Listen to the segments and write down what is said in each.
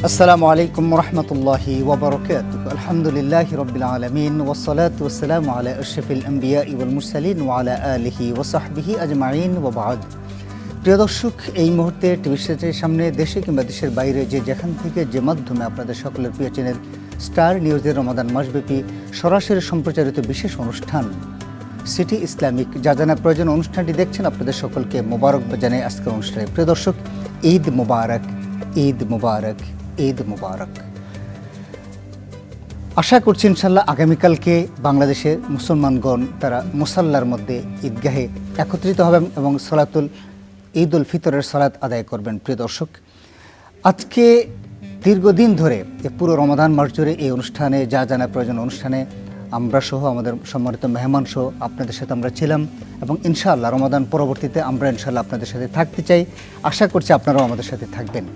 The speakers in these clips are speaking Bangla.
আসসালামু আলাইকুম রহমতুল্লাহি ওয়াবারাকাতুহু। আলহামদুলিল্লাহি রাব্বিল আলামিন ওয়াসসালাতু ওয়াসসালামু আলা আশরাফিল আমবিয়া ওয়াল মুরসালিন ওয়া আলা আলিহি ওয়া সাহবিহি আজমাইন ওয়া বা'দ। প্রিয় দর্শক, এই মুহূর্তে টিভি সেটের সামনে দেশে কিংবা দেশের বাইরে যে যেখান থেকে যে মাধ্যমে আপনাদের সকলের প্রিয় চ্যানেল স্টার নিউজের রমাদান মাসব্যাপী সরাসরি সম্প্রচারিত বিশেষ অনুষ্ঠান সিটি ইসলামিক যা জানা প্রয়োজন অনুষ্ঠানটি দেখছেন, আপনাদের সকলকে মোবারকবাদ জানাই আজকের অনুষ্ঠানে। প্রিয় দর্শক, ঈদ মুবারক, ঈদ মুবারক, ঈদ মুবারক। আশা করছি ইনশাল্লাহ আগামীকালকে বাংলাদেশের মুসলমানগণ তারা মুসাল্লার মধ্যে ঈদগাহে একত্রিত হবেন এবং সলাতুল ঈদ উল ফিতরের সালাত আদায় করবেন। প্রিয় দর্শক, আজকে দীর্ঘদিন ধরে পুরো রমাদান মাস জুড়ে এই অনুষ্ঠানে যা জানা প্রয়োজন অনুষ্ঠানে আমরা সহ আমাদের সম্মানিত মেহমান সহ আপনাদের সাথে আমরা ছিলাম এবং ইনশাআল্লাহ রমাদান পরবর্তীতে আমরা ইনশাআল্লাহ আপনাদের সাথে থাকতে চাই। আশা করছি আপনারাও আমাদের সাথে থাকবেন।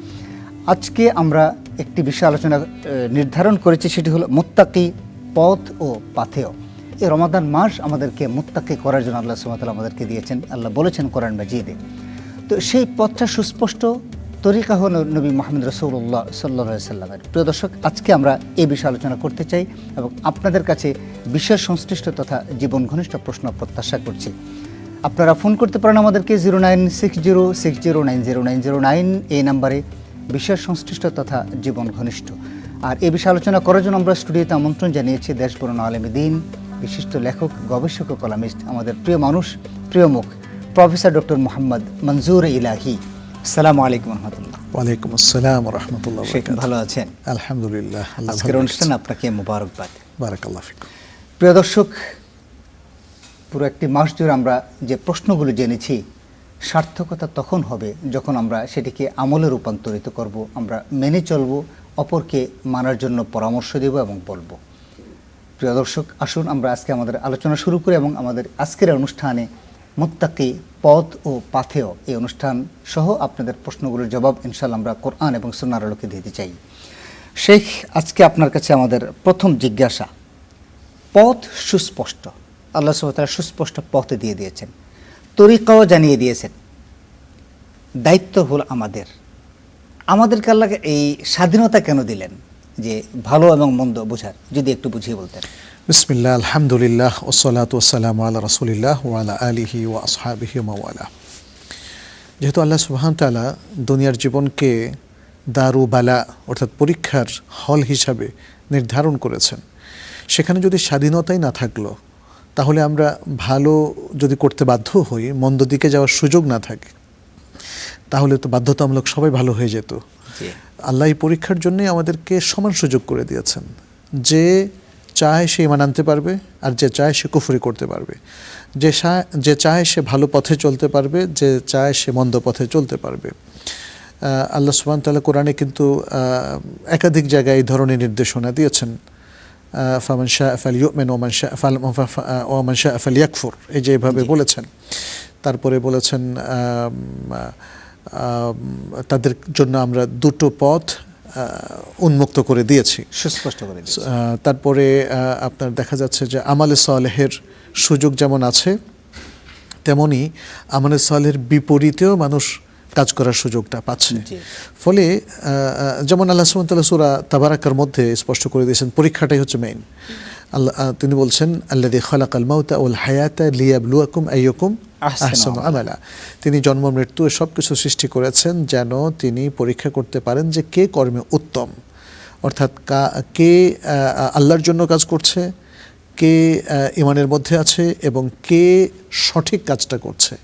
আজকে আমরা একটি বিষয় আলোচনা নির্ধারণ করেছি, সেটি হলো মুত্তাকি পথ ও পাথেয়। এই রমাদান মাস আমাদেরকে মুত্তাকি করার জন্য আল্লাহ সুবহানাহু ওয়া তাআলা আমাদেরকে দিয়েছেন। আল্লাহ বলেছেন কোরআন মাজিদে, তো সেই পথটা সুস্পষ্ট তরিকা হলো নবী মুহাম্মদ রাসূলুল্লাহ সাল্লাল্লাহু আলাইহি সাল্লামের। প্রিয় দর্শক, আজকে আমরা এই বিষয়ে আলোচনা করতে চাই এবং আপনাদের কাছে বিষয় সংশ্লিষ্ট তথা জীবন ঘনিষ্ঠ প্রশ্ন প্রত্যাশা করছি। আপনারা ফোন করতে পারেন আমাদেরকে 096060909009 এই নাম্বারে, বিষয় সংশ্লিষ্ট তথা জীবন ঘনিষ্ঠ। আর এই বিষয়ে আলোচনা করার জন্য আমরা স্টুডিওতে আমন্ত্রণ জানিয়েছি দেশবরণ আলেম দ্বীন, বিশিষ্ট লেখক, গবেষক ও কলামিস্ট, আমাদের প্রিয় মানুষ, প্রিয় মুখ, প্রফেসর ডক্টর মোহাম্মদ মনজুর ইলাহি। আসসালামু আলাইকুম রহমতুল্লাহ। ওয়ালাইকুম আসসালাম রাহমাতুল্লাহ। ভালো আছেন? আলহামদুলিল্লাহ। আজকের অনুষ্ঠান আপনাকে মোবারকবাদ। বারাকাল্লাহু ফিকুম। প্রিয় দর্শক, পুরো একটি মাস জুড়ে আমরা যে প্রশ্নগুলো জেনেছি, সার্থকতা তখন হবে যখন আমরা সেটিকে আমলে রূপান্তরিত করব, আমরা মেনে চলব, অপরকে মানার জন্য পরামর্শ দেব এবং বলবো। প্রিয় দর্শক, আসুন আমরা আজকে আমাদের আলোচনা শুরু করি এবং আমাদের আজকের অনুষ্ঠানে মুত্তাকি পথ ও পাথেয় এই অনুষ্ঠান সহ আপনাদের প্রশ্নগুলোর জবাব ইনশাআল্লাহ আমরা কোরআন এবং সুন্নাহর আলোকে দিতে চাই। শেখ, আজকে আপনার কাছে আমাদের প্রথম জিজ্ঞাসা, পথ সুস্পষ্ট, আল্লাহ সুবহানাহু ওয়া তাআলা সুস্পষ্ট পথ দিয়ে দিয়েছেন, তরিকাও জানিয়ে দিয়েছেন, দায়িত্ব হলো আমাদেরকে আল্লাহ এই স্বাধীনতা কেন দিলেন যে ভালো এবং মন্দ বোঝার? যদি একটু বুঝিয়ে বলতেন। বিসমিল্লাহ, আলহামদুলিল্লাহ, ওয়াসসালাতু ওয়াসসালামু আলা রাসূলিল্লাহ ওয়া আলা আলিহি ওয়া আসহাবিহি ওয়া মাওয়ালা। যেহেতু আল্লাহ সুবহানাহু ওয়া তাআলা দুনিয়ার জীবনকে দারু বালা অর্থাৎ পরীক্ষার হল হিসাবে নির্ধারণ করেছেন, সেখানে যদি স্বাধীনতাই না থাকলো, তাহলে আমরা ভালো যদি করতে বাধ্য হই, মন্দ দিকে যাওয়ার সুযোগ না থাকে, তাহলে তো বাধ্যতামূলক সবাই ভালো হয়ে যেত। আল্লাহ এই পরীক্ষার জন্যই আমাদেরকে সমান সুযোগ করে দিয়েছেন। যে চায় সে ঈমান আনতে পারবে, আর যে চায় সে কুফরি করতে পারবে। যে চায় সে ভালো পথে চলতে পারবে, যে চায় সে মন্দ পথে চলতে পারবে। আল্লাহ সুবহানাহু ওয়া তাআলা কোরআনে কিন্তু একাধিক জায়গায় এই ধরনের নির্দেশনা দিয়েছেন। ফামান শাআ ফালইউমিন ওয়া মান শাআ ফালইয়াকফুর, এই যে এভাবে বলেছেন। তারপরে বলেছেন তাদের জন্য আমরা দুটো পথ উন্মুক্ত করে দিয়েছি, সুস্পষ্ট করে দিয়েছি। তারপরে আপনার দেখা যাচ্ছে যে আমালে সালেহের সুযোগ যেমন আছে, তেমনি আমালে সালেহের বিপরীতেও মানুষ কাজ করার সুযোগটা পাচ্ছে। ফলে যেমন আল্লাহ সুবহানাহু ওয়া তাআলা সূরা তাবারাকার মধ্যে স্পষ্ট করে দিয়েছেন পরীক্ষাটাই হচ্ছে মেইন। আল্লাহ তিনি বলছেন, আল্লাযী খালাকাল মাউতা ওয়াল হায়াতা লিয়াবলুয়াকুম আইয়ুকুম আহসানু আমালা। তিনি জন্ম মৃত্যু সব কিছু সৃষ্টি করেছেন যেন তিনি পরীক্ষা করতে পারেন যে কে কর্মে উত্তম, অর্থাৎ কে আল্লাহর জন্য কাজ করছে, কে ঈমানের মধ্যে আছে এবং কে সঠিক কাজটা করছে।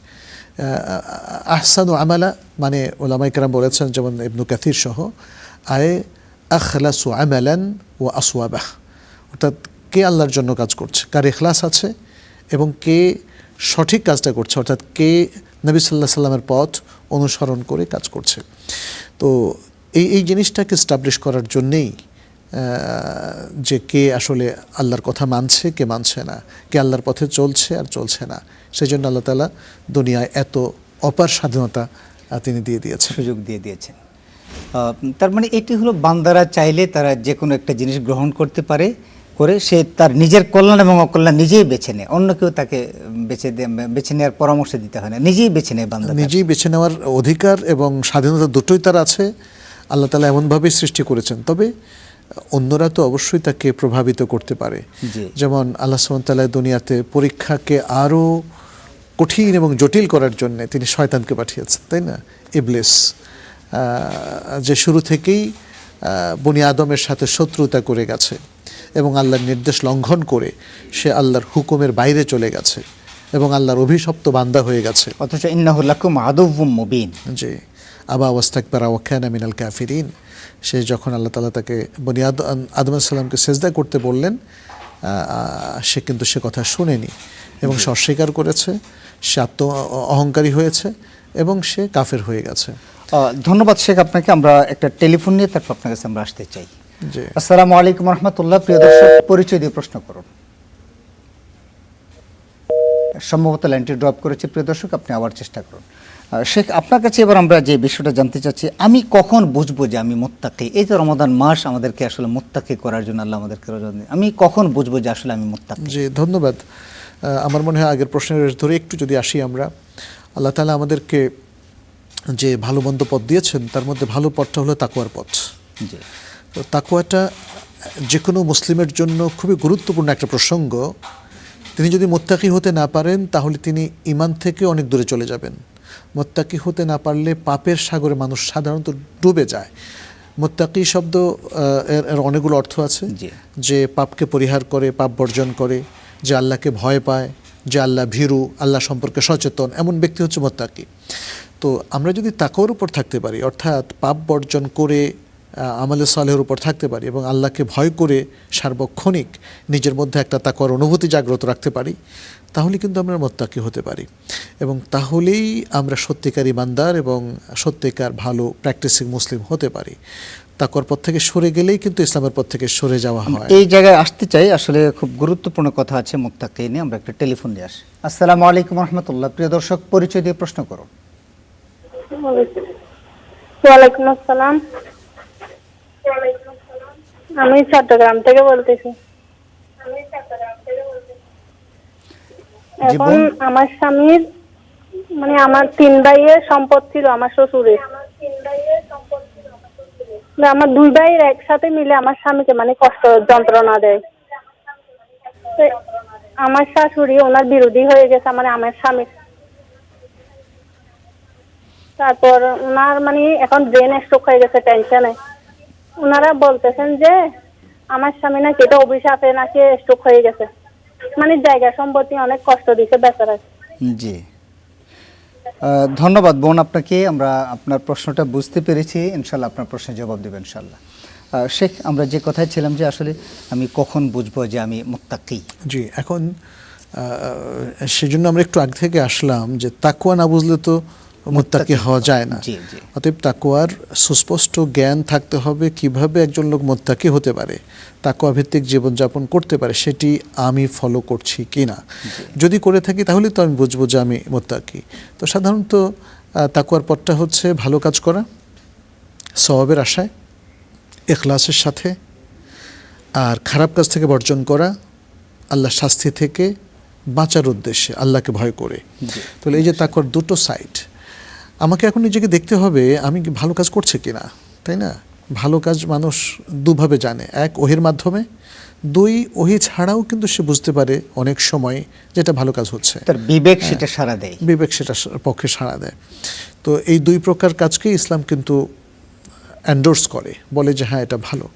আহসানু আমালা মানে উলামায়ে কেরাম বলেছেন, যেমন ইবনু কাসির সহ, আয়ে আখলাসু আমালান ওয়া আসওয়াবাহ, অর্থাৎ কে আল্লাহর জন্য কাজ করছে, কার ইখলাস আছে এবং কে সঠিক কাজটা করছে, অর্থাৎ কে নবী সাল্লাল্লাহু আলাইহি সাল্লামের পথ অনুসরণ করে কাজ করছে। তো এই জিনিসটাকে এস্টাবলিশ করার জন্যেই যে কে আসলে আল্লাহর কথা মানছে, কে মানছে না, কে আল্লাহর পথে চলছে আর চলছে না, সেই জন্য আল্লাহ তাআলা দুনিয়ায় এত অপার স্বাধীনতা তিনি দিয়ে দিয়েছেন, সুযোগ দিয়ে দিয়েছেন। তার মানে এটি হলো বান্দারা চাইলে তারা যে কোনো একটা জিনিস গ্রহণ করতে পারে, করে সে তার নিজের কল্যাণ এবং অকল্যাণ নিজেই বেছে নেয়, অন্য কেউ তাকে বেছে নেওয়ার পরামর্শ দিতে হয় না, নিজেই বেছে নেয় বান্দা, নিজেই বেছে নেওয়ার অধিকার এবং স্বাধীনতা দুটোই তার আছে। আল্লাহ তাআলা এমনভাবেই সৃষ্টি করেছেন। তবে অন্যরা তো অবশ্যই তাকে প্রভাবিত করতে পারে। জি। যেমন আল্লাহ সুবহানাহু ওয়া তাআলা দুনিয়াতে পরীক্ষাকে আরও কঠিন এবং জটিল করার জন্য তিনি শয়তানকে পাঠিয়েছেন, তাই না? ইবলিস যে শুরু থেকেই বনি আদমের সাথে শত্রুতা করে গেছে এবং আল্লাহর নির্দেশ লঙ্ঘন করে সে আল্লাহর হুকুমের বাইরে চলে গেছে এবং আল্লাহর অভিশপ্ত বান্দা হয়ে গেছে। অথচ ইন্নাহু লাকুম আদুউম মুবিন। যে আবা ওয়াস্তাকবারা ওয়া কানা মিনাল কাফিরিন, সে যখন আল্লাহ তাআলা তাকে বনি আদম আলাইহিস সালামকে সিজদা করতে বললেন, সে কিন্তু সে কথা শুনেনি এবং সে অস্বীকার করেছে, সে অহংকারী হয়েছে এবং সে কাফের হয়ে গেছে। ধন্যবাদ শেখ আপনাকে। আমরা একটা টেলিফোন নিয়ে তারপর আপনার কাছে আমরা আসতে চাই। জি, আসসালামু আলাইকুম রহমতুল্লাহ। প্রিয় দর্শক, পরিচয় দিয়ে প্রশ্ন করুন। সম্ভবত লাইনটি ড্রপ করেছে। প্রিয় দর্শক, আপনি আবার চেষ্টা করুন। শেখ, আপনার কাছে এবার আমরা যে বিষয়টা জানতে চাচ্ছি, আমি কখন বুঝবো যে আমি মুত্তাকি? এই যে রমাদান মাস আমাদেরকে আসলে মুত্তাকি করার জন্য আল্লাহ আমাদেরকে রোজা দেন, আমি কখন বুঝবো যে আসলে আমি মুত্তাকি? জি, ধন্যবাদ। আমার মনে হয় আগের প্রশ্নের ধরে একটু যদি আসি আমরা, আল্লাহ তাআলা আমাদেরকে যে ভালো মন্দ পথ দিয়েছেন তার মধ্যে ভালো পথটা হলো তাকওয়ার পথ। জি, তো তাকওয়াটা যে কোনো মুসলিমের জন্য খুবই গুরুত্বপূর্ণ একটা প্রসঙ্গ। তিনি যদি মুত্তাকি হতে না পারেন তাহলে তিনি ঈমান থেকে অনেক দূরে চলে যাবেন। মুত্তাকি হতে না পারলে পাপের সাগরে মানুষ সাধারণত ডুবে যায়। মুত্তাকি শব্দ এর অনেকগুলো অর্থ আছে। জি। যে পাপকে পরিহার করে, পাপ বর্জন করে, যে আল্লাহকে ভয় পায়, যে আল্লাহ ভীরু, আল্লাহ সম্পর্কে সচেতন, এমন ব্যক্তি হচ্ছে মুত্তাকি। তো আমরা যদি তাকওয়ার উপর থাকতে পারি, অর্থাৎ পাপ বর্জন করে আমলে সালেহের উপর থাকতে পারি এবং আল্লাহকে ভয় করে সার্বক্ষণিক নিজের মধ্যে একটা তাকওয়ার অনুভূতি জাগ্রত রাখতে পারি, তাহলে কিন্তু আমরা মুত্তাকি হতে পারি এবং তাহলেই আমরা সত্যিকার ইমানদার এবং সত্যিকার ভালো প্র্যাকটিসিং মুসলিম হতে পারি। তাকওয়ার পথ থেকে সরে গেলেই কিন্তু ইসলামের পথ থেকে সরে যাওয়া হয়। এই জায়গায় আসতে চাই, আসলে খুব গুরুত্বপূর্ণ কথা আছে মুত্তাকি নিয়ে। আমরা একটা টেলিফোন দিয়ে আসি। আসসালামু আলাইকুম রহমতুল্লাহ। প্রিয় দর্শক, পরিচয় দিয়ে প্রশ্ন করুন। ওয়ালাইকুম আসসালাম। আমি চট্টগ্রাম থেকে বলতেছি। জি, এখন বোন। আমার স্বামীর মানে আমার 3 ভাইয়ের সম্পদ ছিল আমার শ্বশুরের। আমার 2 ভাইয়ের একসাথে মিলে আমার স্বামীকে মানে কষ্ট যন্ত্রণা দেয়। তো আমার শাশুড়ি ওনার বিরোধী হয়ে গেছে, মানে আমার স্বামী। তারপর ওনার মানে এখন ব্রেন স্ট্রোক হয়ে গেছে টেনশনে। ওনারা বলতেছেন যে আমার স্বামী নাকি এটা অভিশাপে নাকি স্ট্রোক হয়ে গেছে, মানে জায়গা সম্পত্তি অনেক কষ্ট দিছে বেচারা। জি, ধন্যবাদ বোন আপনাকে। আমরা আপনার প্রশ্নটা বুঝতে পেরেছি, ইনশাল্লাহ আপনার প্রশ্নের জবাব দেবেন ইনশাল্লাহ। শেখ, আমরা যে কথায় ছিলাম যে আসলে আমি কখন বুঝবো যে আমি মুত্তাকি? জি, এখন সেজন্য আমরা একটু আগে থেকে আসলাম যে তাকওয়া না বুঝলে তো মুত্তাকি হওয়া যায় না। জি, জি। অতএব তাকওয়ার সুস্পষ্ট জ্ঞান থাকতে হবে, কিভাবে একজন লোক মুত্তাকি হতে পারে, তাকওয়া ভিত্তিক জীবনযাপন করতে পারে, সেটি আমি ফলো করছি কি না। যদি করে থাকি তাহলে তো আমি বুঝবো যে আমি মুত্তাকি। তো সাধারণত তাকওয়ার পথটা হচ্ছে ভালো কাজ করা, সওয়াবের আশায়, ইখলাসের সাথে, আর খারাপ কাজ থেকে বর্জন করা, আল্লাহ শাস্তি থেকে বাঁচার উদ্দেশ্যে, আল্লাহকে ভয় করে। তাহলে এই যে তাকওয়ার দুটো সাইড, আমাকে এখন নিজেকে দেখতে হবে আমি কি ভালো কাজ করছে কিনা, তাই না? ভালো কাজ মানুষ দুভাবে জানে, এক ওহির মাধ্যমে, দুই ওহি ছাড়াও কিন্তু সে বুঝতে পারে অনেক সময় যেটা ভালো কাজ হচ্ছে, তার বিবেক সেটা সাড়া দেয়। বিবেক সেটা পক্ষে সাড়া দেয়। তো এই দুই প্রকার কাজকে ইসলাম কিন্তু এন্ডোর্স করে, বলে যে হ্যাঁ এটা ভালো।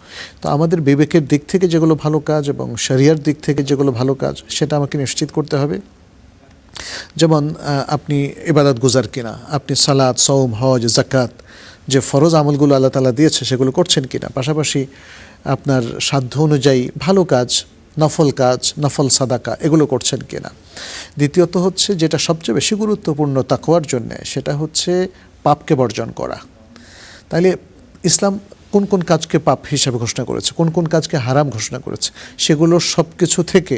তো আমাদের বিবেকের দিক থেকে যেগুলো ভালো কাজ এবং শরিয়ার দিক থেকে যেগুলো ভালো কাজ, সেটা আমাকে নিশ্চিত করতে হবে। যেমন আপনি ইবাদত গুজার কিনা, আপনি সালাত, সওম, হজ, যাকাত, যে ফরজ আমলগুলো আল্লাহ তাআলা দিয়েছে সেগুলো করছেন কিনা, পাশাপাশি আপনার সাধ্য অনুযায়ী ভালো কাজ, নফল কাজ, নফল সাদাকা এগুলো করছেন কিনা। দ্বিতীয়ত হচ্ছে যেটা সবচেয়ে বেশি গুরুত্বপূর্ণ তাকওয়ার জন্য, সেটা হচ্ছে পাপকে বর্জন করা। তাইলে ইসলাম কোন কোন কাজকে পাপ হিসাবে ঘোষণা করেছে, কোন কোন কাজকে হারাম ঘোষণা করেছে, সেগুলো সব কিছু থেকে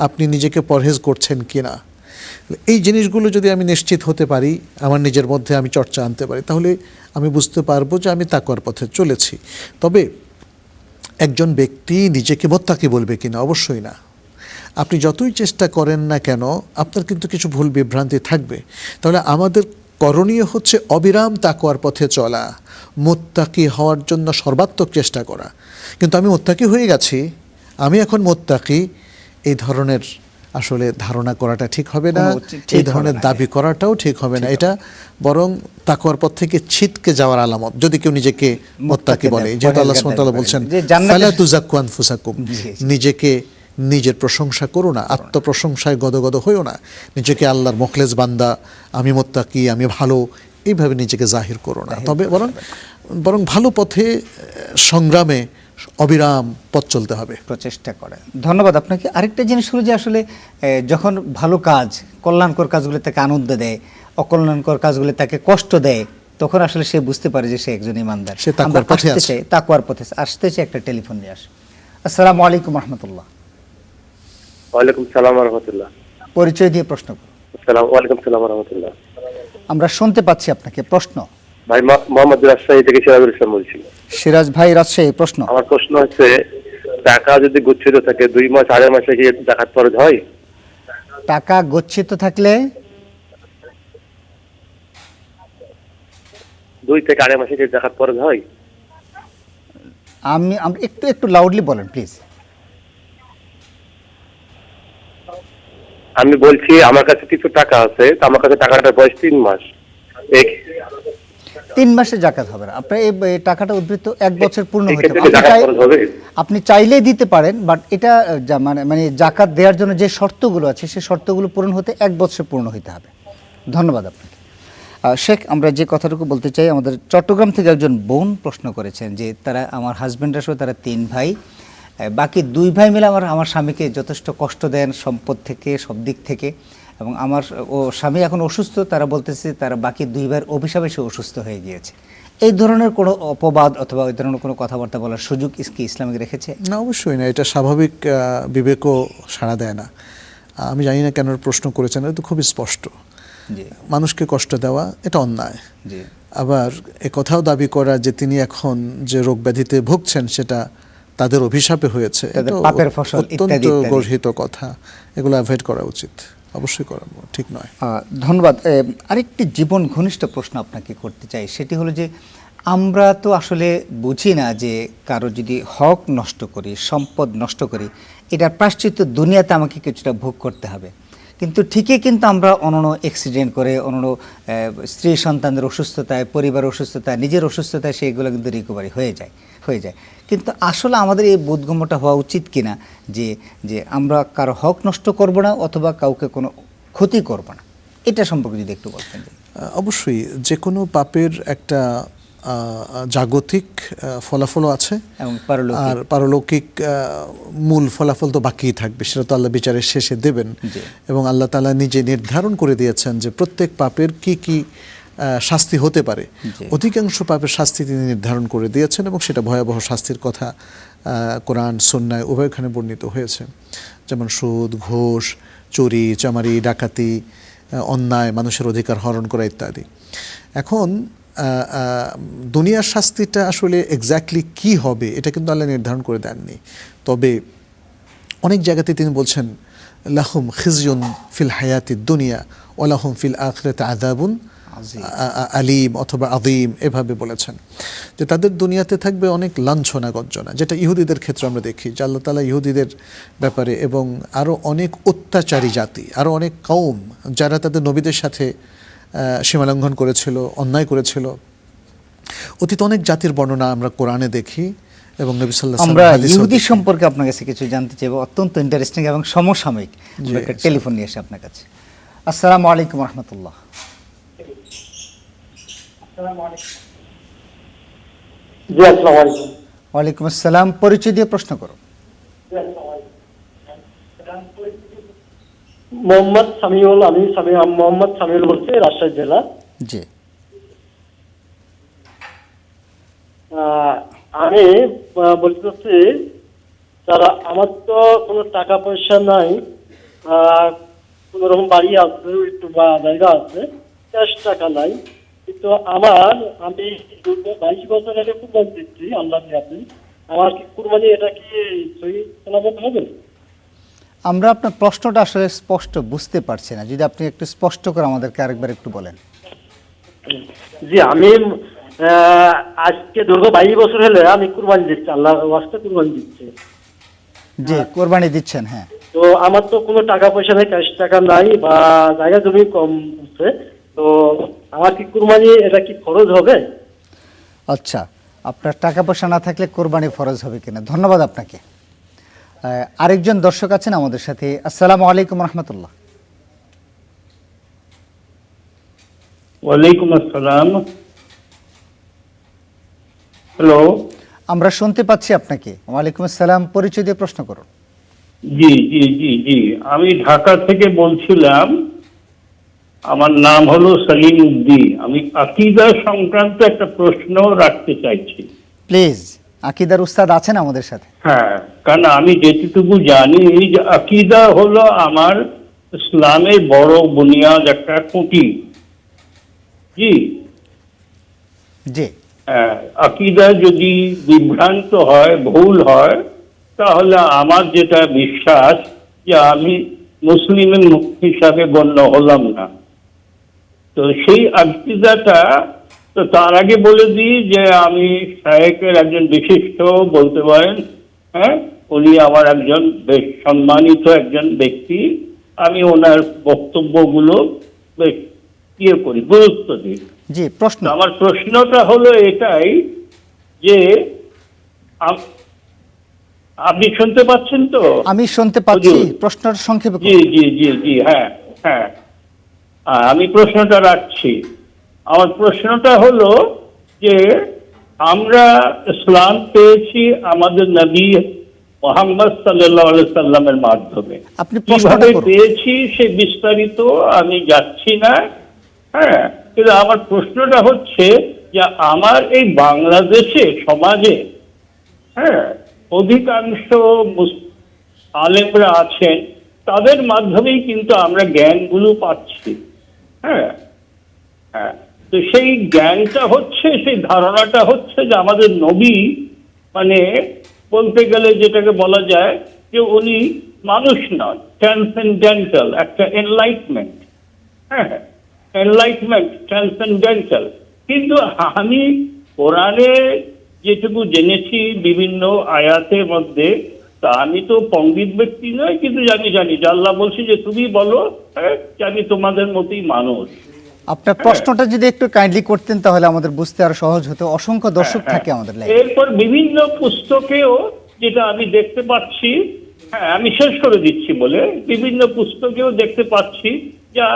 আপনি নিজেকে পরহেজ করছেন কিনা, এই জিনিসগুলো যদি আমি নিশ্চিত হতে পারি, আমার নিজের মধ্যে আমি চর্চা আনতে পারি, তাহলে আমি বুঝতে পারবো যে আমি তাকওয়ার পথে চলেছি। তবে একজন ব্যক্তি নিজেকে মুত্তাকি বলবে কিনা, অবশ্যই না। আপনি যতই চেষ্টা করেন না কেন, আপনার কিন্তু কিছু ভুল বিভ্রান্তি থাকবে। তাহলে আমাদের করণীয় হচ্ছে অবিরাম তাকওয়ার পথে চলা, মুত্তাকি হওয়ার জন্য সর্বাত্মক চেষ্টা করা। কিন্তু আমি মুত্তাকি হয়ে গেছি, আমি এখন মুত্তাকি, এই ধরনের আসলে ধারণা করাটা ঠিক হবে না, ঠিক এই ধরনের হবে না। দাবি করাটাও ঠিক হবে না। এটা বরং তাকওয়ার পথ থেকে ছিটকে যাওয়ার আলামত যদি কেউ নিজেকে মুত্তাকি বলে। যেহেতু আল্লাহ সুবহানাহু ওয়া তাআলা বলছেন যে জান্নাতে- ফালা তুযাক্কু আনফুসাকুম, জি, জি। নিজেকে নিজের প্রশংসা করো না, আত্মপ্রশংসায় গদগদ হইও না, নিজেকে আল্লাহর মুখলেস বান্দা, আমি মুত্তাকি, আমি ভালো, এইভাবে নিজেকে জাহির করো না। তবে বরং ভালো পথে সংগ্রামে অবিরাম পথ চলতে হবে। প্রচেষ্টা করে। ধন্যবাদ আপনাকে। আরেকটা জিনিস হলো যে আসলে যখন ভালো কাজ, কল্যাণকর কাজগুলো তাকে আনন্দ দেয়, অকল্যাণকর কাজগুলো তাকে কষ্ট দেয়, তখন আসলে সে বুঝতে পারে যে সে একজন ইমানদার। সে তাকওয়ার পথে আছে। তাকওয়ার পথে আসতে চাই। একটা টেলিফোন নিয়ে আসে। আসসালামু আলাইকুম রহমতুল্লাহ। ওয়ালাইকুম সালাম ওয়া রাহমাতুল্লাহ। পরিচয় দিয়ে প্রশ্ন করুন। ওয়ালাইকুম সালাম ওয়া রাহমাতুল্লাহ। আমরা শুনতে পাচ্ছি আপনাকে। প্রশ্ন। ভাই মোহাম্মদ রাজশাহী থেকে সিরাজুল ইসলাম বলছি। সিরাজ ভাই, রাজশাহী। প্রশ্ন। আমার প্রশ্ন হচ্ছে, টাকা যদি গচ্ছিত থাকে 2 মাস 8 মাসে কি যাকাত ফরজ হয়? টাকা গচ্ছিত থাকলে 2 থেকে 8 মাসে কি যাকাত ফরজ হয়? আমি একটু লাউডলি বলেন প্লিজ। আমি বলছি আমার কাছে কিছু টাকা আছে, তো আমার কাছে টাকাটার বয়স 3 মাস। 3 মাসে জাকাত হবে না। আপনার এই টাকাটা উদ্বৃত্ত 1 বছর পূর্ণ হতে এক্ষেত্রে হবে। কি যাকাত ফরজ হবে? আপনি চাইলেই দিতে পারেন, বাট এটা মানে জাকাত দেওয়ার জন্য যে শর্তগুলো আছে সেই শর্তগুলো পূরণ হতে 1 বছর পূর্ণ হতে হবে। ধন্যবাদ আপনাকে। শেখ, আমরা যে কথাটুকু বলতে চাই, আমাদের চট্টগ্রাম থেকে একজন বোন প্রশ্ন করেছেন যে তারা, আমার হাজব্যান্ডের সহ তারা 3 ভাই, বাকি 2 ভাই মিলে আমার স্বামীকে যথেষ্ট কষ্ট দেন সম্পদ থেকে, সব দিক থেকে, এবং স্বামী এখন অসুস্থ। তারা বলতেছে তারা বাকি 2 ভাইয়ের অভিশাপে সে অসুস্থ হয়ে গিয়েছে। এই ধরনের কোনো অপবাদ অথবা ওই ধরনের কোনো কথাবার্তা বলার সুযোগ কি ইসলামিক রেখেছে? না, অবশ্যই না। এটা স্বাভাবিক বিবেকও সাড়া দেয় না। আমি জানি না কেন প্রশ্ন করেছেন, এটা তো খুবই স্পষ্ট। জি মানুষকে কষ্ট দেওয়া এটা অন্যায়। জি আবার কথাও দাবি করা যে তিনি এখন যে রোগ ব্যাধিতে ভুগছেন সেটা তাদের অভিশাপে হয়েছে, তাদের এটা পাপের ফসল, অত্যন্ত ইত্যাদি ইত্যাদি। গর্হিত কথা। এগুলো অ্যাভয়েড করা উচিত, অবশ্যই করা ঠিক নয়। ধন্যবাদ। আরেকটি জীবন ঘনিষ্ঠ প্রশ্ন আপনাকে করতে চাই। সেটি হলো যে আমরা তো আসলে বুঝি না যে কারো যদি হক নষ্ট করি, সম্পদ নষ্ট করি, এটার প্রায়শ্চিত্ত দুনিয়াতে আমাকে কিছুটা ভোগ করতে হবে। কিন্তু ঠিকই কিন্তু আমরা অনন্য অ্যাক্সিডেন্ট করে, অনন্য স্ত্রী সন্তানদের অসুস্থতায়, পরিবার অসুস্থতায়, নিজের অসুস্থতায় সেইগুলো কিন্তু রিকভারি হয়ে যায়। কিন্তু আসলে আমাদের এই বোধগম্যটা হওয়া উচিত কিনা যে আমরা কারো হক নষ্ট করব না অথবা কাউকে কোনো ক্ষতি করব না, এটা সম্পর্কে যদি একটু বলতেন। অবশ্যই যে কোনো পাপের একটা জাগতিক ফলাফলও আছে, এবং আর পারলৌকিক মূল ফলাফল তো বাকিই থাকবে, সেটা তো আল্লাহ বিচারের শেষে দেবেন। এবং আল্লাহ তাআলা নিজে নির্ধারণ করে দিয়েছেন যে প্রত্যেক পাপের কি কি শাস্তি হতে পারে। অধিকাংশ পাপের শাস্তি তিনি নির্ধারণ করে দিয়েছেন এবং সেটা ভয়াবহ শাস্তির কথা কোরআন সুন্নাহ উভয়খানে বর্ণিত হয়েছে। যেমন সুদ, ঘুষ, চুরি, চামারি, ডাকাতি, অন্যায়, মানুষের অধিকার হরণ করা ইত্যাদি। এখন দুনিয়ার শাস্তিটা আসলে এক্স্যাক্টলি কি হবে এটা কিন্তু আল্লাহ নির্ধারণ করে দেননি। তবে অনেক জায়গাতে তিনি বলছেন লাহুম খিজয়ুন ফিল হায়াতিদ দুনিয়া ওয়া লাহুম ফিল আখিরাতি আযাবুন আলিম অথবা আযীম, এভাবে বলেছেন যে তাদের দুনিয়াতে থাকবে অনেক লাঞ্ছনা গঞ্জনা, যেটা ইহুদিদের ক্ষেত্রে আমরা দেখি যে আল্লাহ তাআলা ইহুদিদের ব্যাপারে এবং আরও অনেক অত্যাচারী জাতি, আরও অনেক কওম যারা তাদের নবীদের সাথে সীমালঙ্ঘন করেছিল, অন্যায় করেছিল, অতীত অনেক জাতির বর্ণনা আমরা কোরআনে দেখি এবং নবী সাল্লাল্লাহু আলাইহি ওয়াসাল্লাম আমরা ইহুদি সম্পর্কে আপনার কাছে কিছু জানতে চাইব, অত্যন্ত ইন্টারেস্টিং এবং সমসাময়িক। একটা টেলিফোন নিয়ে এসে আপনার কাছে। আসসালামু আলাইকুম রহমতুল্লাহ। জি আসসালামু আলাইকুম। ওয়ালাইকুম আসসালাম। পরিচয় দিয়ে প্রশ্ন করো। মোহাম্মদ সামিউল, আমি মোহাম্মদ সামিউল বলছি, রাজশাহী জেলা। জি আমি বলতে চাচ্ছি, তারা আমার তো কোনো টাকা পয়সা নাই, কোনো রকম বাড়ি আছে একটু বা জায়গা আছে, ক্যাশ টাকা নাই, কিন্তু আমি 22 বছর আগে কুরবানি দিচ্ছি আল্লাহ দিয়াতে। আমার কি কুরবানি এটা কি সহি সালামত হবে? আমরা আপনার প্রশ্নটা আসলে স্পষ্ট বুঝতে পারছি না, যদি আপনি একটু স্পষ্ট করে আমাদেরকে আরেকবার একটু বলেন। জি, আমি আজকে দীর্ঘ 22 বছর হলে আমি কুরবানি দিচ্ছি, আল্লাহর ওয়াস্তে কুরবানি দিচ্ছি। জি, কোরবানি দিচ্ছেন, হ্যাঁ। তো আমার তো কোনো টাকা পয়সা নেই, ক্যাশ টাকা নাই বা জায়গা জমি কম আছে, তো আমার কি কুরবানি এটা কি খরচ হবে? আচ্ছা, আপনার টাকা পয়সা না থাকলে কোরবানি ফরজ হবে কিনা? ধন্যবাদ আপনাকে। আরেকজন দর্শক আছেন আমাদের সাথে। আসসালামু আলাইকুম রহমতুল্লাহ। ওয়ালাইকুম আসসালাম। হ্যালো। আমরা শুনতে পাচ্ছি আপনাকে। ওয়ালাইকুম আসসালাম, পরিচয় দিয়ে প্রশ্ন করুন। জি জি জি জি, আমি ঢাকা থেকে বলছিলাম। আমার নাম হলো সালিম উদ্দিন। আমি আকীদা সংক্রান্ত একটা প্রশ্ন রাখতে চাইছি। প্লিজ, আকিদার উস্তাদ আছেন আমাদের সাথে। হ্যাঁ, কারণ আমি যেটুকু জানি যে আকীদা হলো আমার ইসলামের বড় বুনিয়াদ, একটা খুঁটি। জি জি, আকীদা যদি বিভ্রান্ত হয়, ভুল হয়, তাহলে আমার যেটা বিশ্বাস যে আমি মুসলিমের হিসাবে গণ্য হলাম না। তো সেই আকীদাটা, তো তার আগে বলে দিই যে আমি শায়েখের একজন বিশিষ্ট বলতে পারেন, হ্যাঁ, উনি আমার একজন বেশ সম্মানিত একজন ব্যক্তি। আমি ওনার বক্তব্যগুলো বেশ করি, গুরুত্ব দিই। জি, প্রশ্ন। আমার প্রশ্নটা হলো এটাই যে আপনি শুনতে পাচ্ছেন তো? আমি শুনতে পাচ্ছি, হুজুর। প্রশ্নটা সংক্ষেপে জি করুন। জি জি জি, হ্যাঁ হ্যাঁ, আমি প্রশ্নটা রাখছি। আমার প্রশ্নটা হলো যে আমরা ইসলাম পেয়েছি আমাদের নবী মুহাম্মদ সাল্লাল্লাহু আলাইহি সাল্লামের মাধ্যমে। আপনি প্রশ্নটা কিভাবে করুন। পেয়েছি সে বিস্তারিত আমি যাচ্ছি না, হ্যাঁ, কিন্তু আমার প্রশ্নটা হচ্ছে যে আমার এই বাংলাদেশে সমাজে, হ্যাঁ, অধিকাংশ আলেমরা আছেন, তাদের মাধ্যমেই কিন্তু আমরা জ্ঞানগুলো পাচ্ছি। হ্যাঁ হ্যাঁ, তো সেই জ্ঞানটা হচ্ছে, সেই ধারণাটা হচ্ছে যে আমাদের নবী, মানে বলতে গেলে যেটাকে বলা যায় যে উনি মানুষ নন, ট্রান্সেন্ডেন্টাল, একটা এনলাইটমেন্ট। হ্যাঁ, এনলাইটমেন্ট, ট্রান্সেন্ডেন্টাল। কিন্তু আমি কোরআনে যেটুকু জেনেছি বিভিন্ন আয়াতের মধ্যে, তা আমি তো পণ্ডিত ব্যক্তি নয়, কিন্তু জানি যে আল্লাহ বলছি যে তুমি বলো, হ্যাঁ, যে আমি তোমাদের মতোই মানুষ। আপনার প্রশ্নটা যদি একটু কাইন্ডলি করতেন তাহলে আমাদের বুঝতে আরো সহজ হতো। অসংখ্য দর্শক থাকে আমাদের লাইভে। এরপর বিভিন্ন পুস্তকেও যেটা আমি দেখতে পাচ্ছি, হ্যাঁ আমি শেষ করে দিচ্ছি বলে, বিভিন্ন পুস্তকেও দেখতে পাচ্ছি যা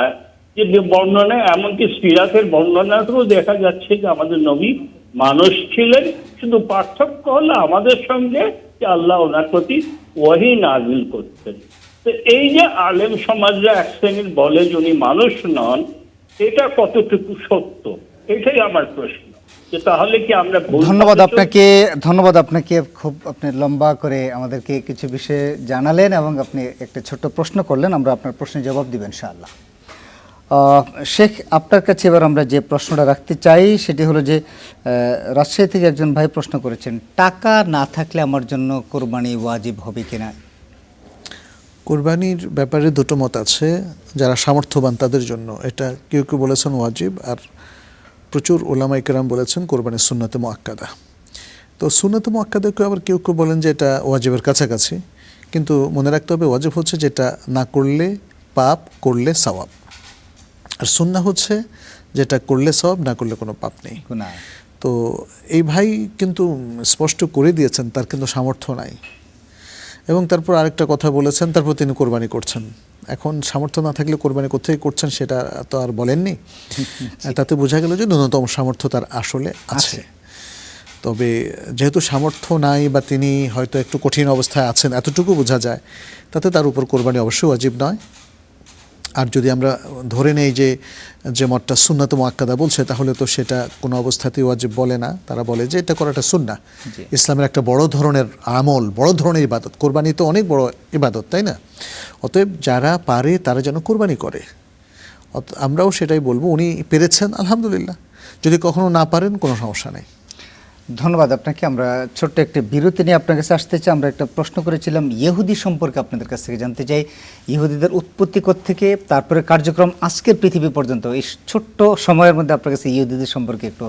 যে বর্ণনা, এমনকি সিরাতের বর্ণনাতেও দেখা যাচ্ছে যে আমাদের নবী মানুষ ছিলেন। শুধু পার্থক্য হলো আমাদের সঙ্গে যে আল্লাহ ওনার প্রতি ওয়াহী নাযিল করতেন। তো এই যে আলেম সমাজরা এক শ্রেণীর বলে যে উনি মানুষ নন, এটা কতটুকু সত্য, এটাই আমার প্রশ্ন। যে তাহলে কি আমরা ভুল? ধন্যবাদ আপনাকে। খুব আপনি লম্বা করে আমাদেরকে কিছু বিষয়ে জানালেন এবং আপনি একটা ছোট্ট প্রশ্ন করলেন। আমরা আপনার প্রশ্নের জবাব দিব ইনশাআল্লাহ। শেখ, আপনার কাছে এবার আমরা যে প্রশ্নটা রাখতে চাই সেটি হলো যে রাজশাহী থেকে একজন ভাই প্রশ্ন করেছেন, টাকা না থাকলে আমার জন্য কোরবানি ওয়াজিব হবে কিনা? কোরবানির ব্যাপারে দুটো মত আছে। যারা সামর্থ্যবান তাদের জন্য এটা, কেউ কেউ বলেছেন ওয়াজিব, আর প্রচুর ওলামায়ে কেরাম বলেছেন কোরবানি সুন্নাতে মুআক্কাদা। তো সুন্নাতে মুআক্কাদাকে আবার কেউ কেউ বলেন যে এটা ওয়াজিবের কাছাকাছি। কিন্তু মনে রাখতে হবে ওয়াজিব হচ্ছে যেটা না করলে পাপ, করলে সওয়াব। আর সুন্নাহ হচ্ছে যেটা করলে সওয়াব, না করলে কোনো পাপ নেই। তো এই ভাই কিন্তু স্পষ্ট করে দিয়েছেন তার কিন্তু সামর্থ্য নাই, এবং তারপর আরেকটা কথা বলেছেন, তারপর তিনি কোরবানি করছেন। এখন সামর্থ্য না থাকলে কোরবানি কোথায় করছেন সেটা তো আর বলেননি। তাতে বোঝা গেল যে ন্যূনতম সামর্থ্য তার আসলে আছে। তবে যেহেতু সামর্থ্য নাই বা তিনি হয়তো একটু কঠিন অবস্থায় আছেন, এতটুকু বোঝা যায়, তাতে তার উপর কোরবানি অবশ্যই ওয়াজিব নয়। আর যদি আমরা ধরে নেই যে মতটা সুন্নাত মুআক্কাদা বলছে, তাহলে তো সেটা কোনো অবস্থাতেই ওয়াজিব বলে না। তারা বলে যে এটা করাটা সুন্নাহ, ইসলামের একটা বড় ধরনের আমল, বড় ধরনের ইবাদত। কোরবানি তো অনেক বড় ইবাদত, তাই না? অতএব যারা পারে তারা যেন কোরবানি করে। আমরাও সেটাই বলবো। উনি পেরেছেন, আলহামদুলিল্লাহ। যদি কখনো না পারেন, কোনো সমস্যা নেই। ধন্যবাদ আপনাকে। আমরা ছোট্ট একটা বিরতি নিয়ে আপনার কাছে আসতে চাই। আমরা একটা প্রশ্ন করেছিলাম ইহুদি সম্পর্কে, আপনাদের কাছ থেকে জানতে চাই ইহুদিদের উৎপত্তি থেকে তারপরে কার্যক্রম আজকের পৃথিবী পর্যন্ত, এই ছোট্ট সময়ের মধ্যে আপনার কাছে ইহুদিদের সম্পর্কে একটু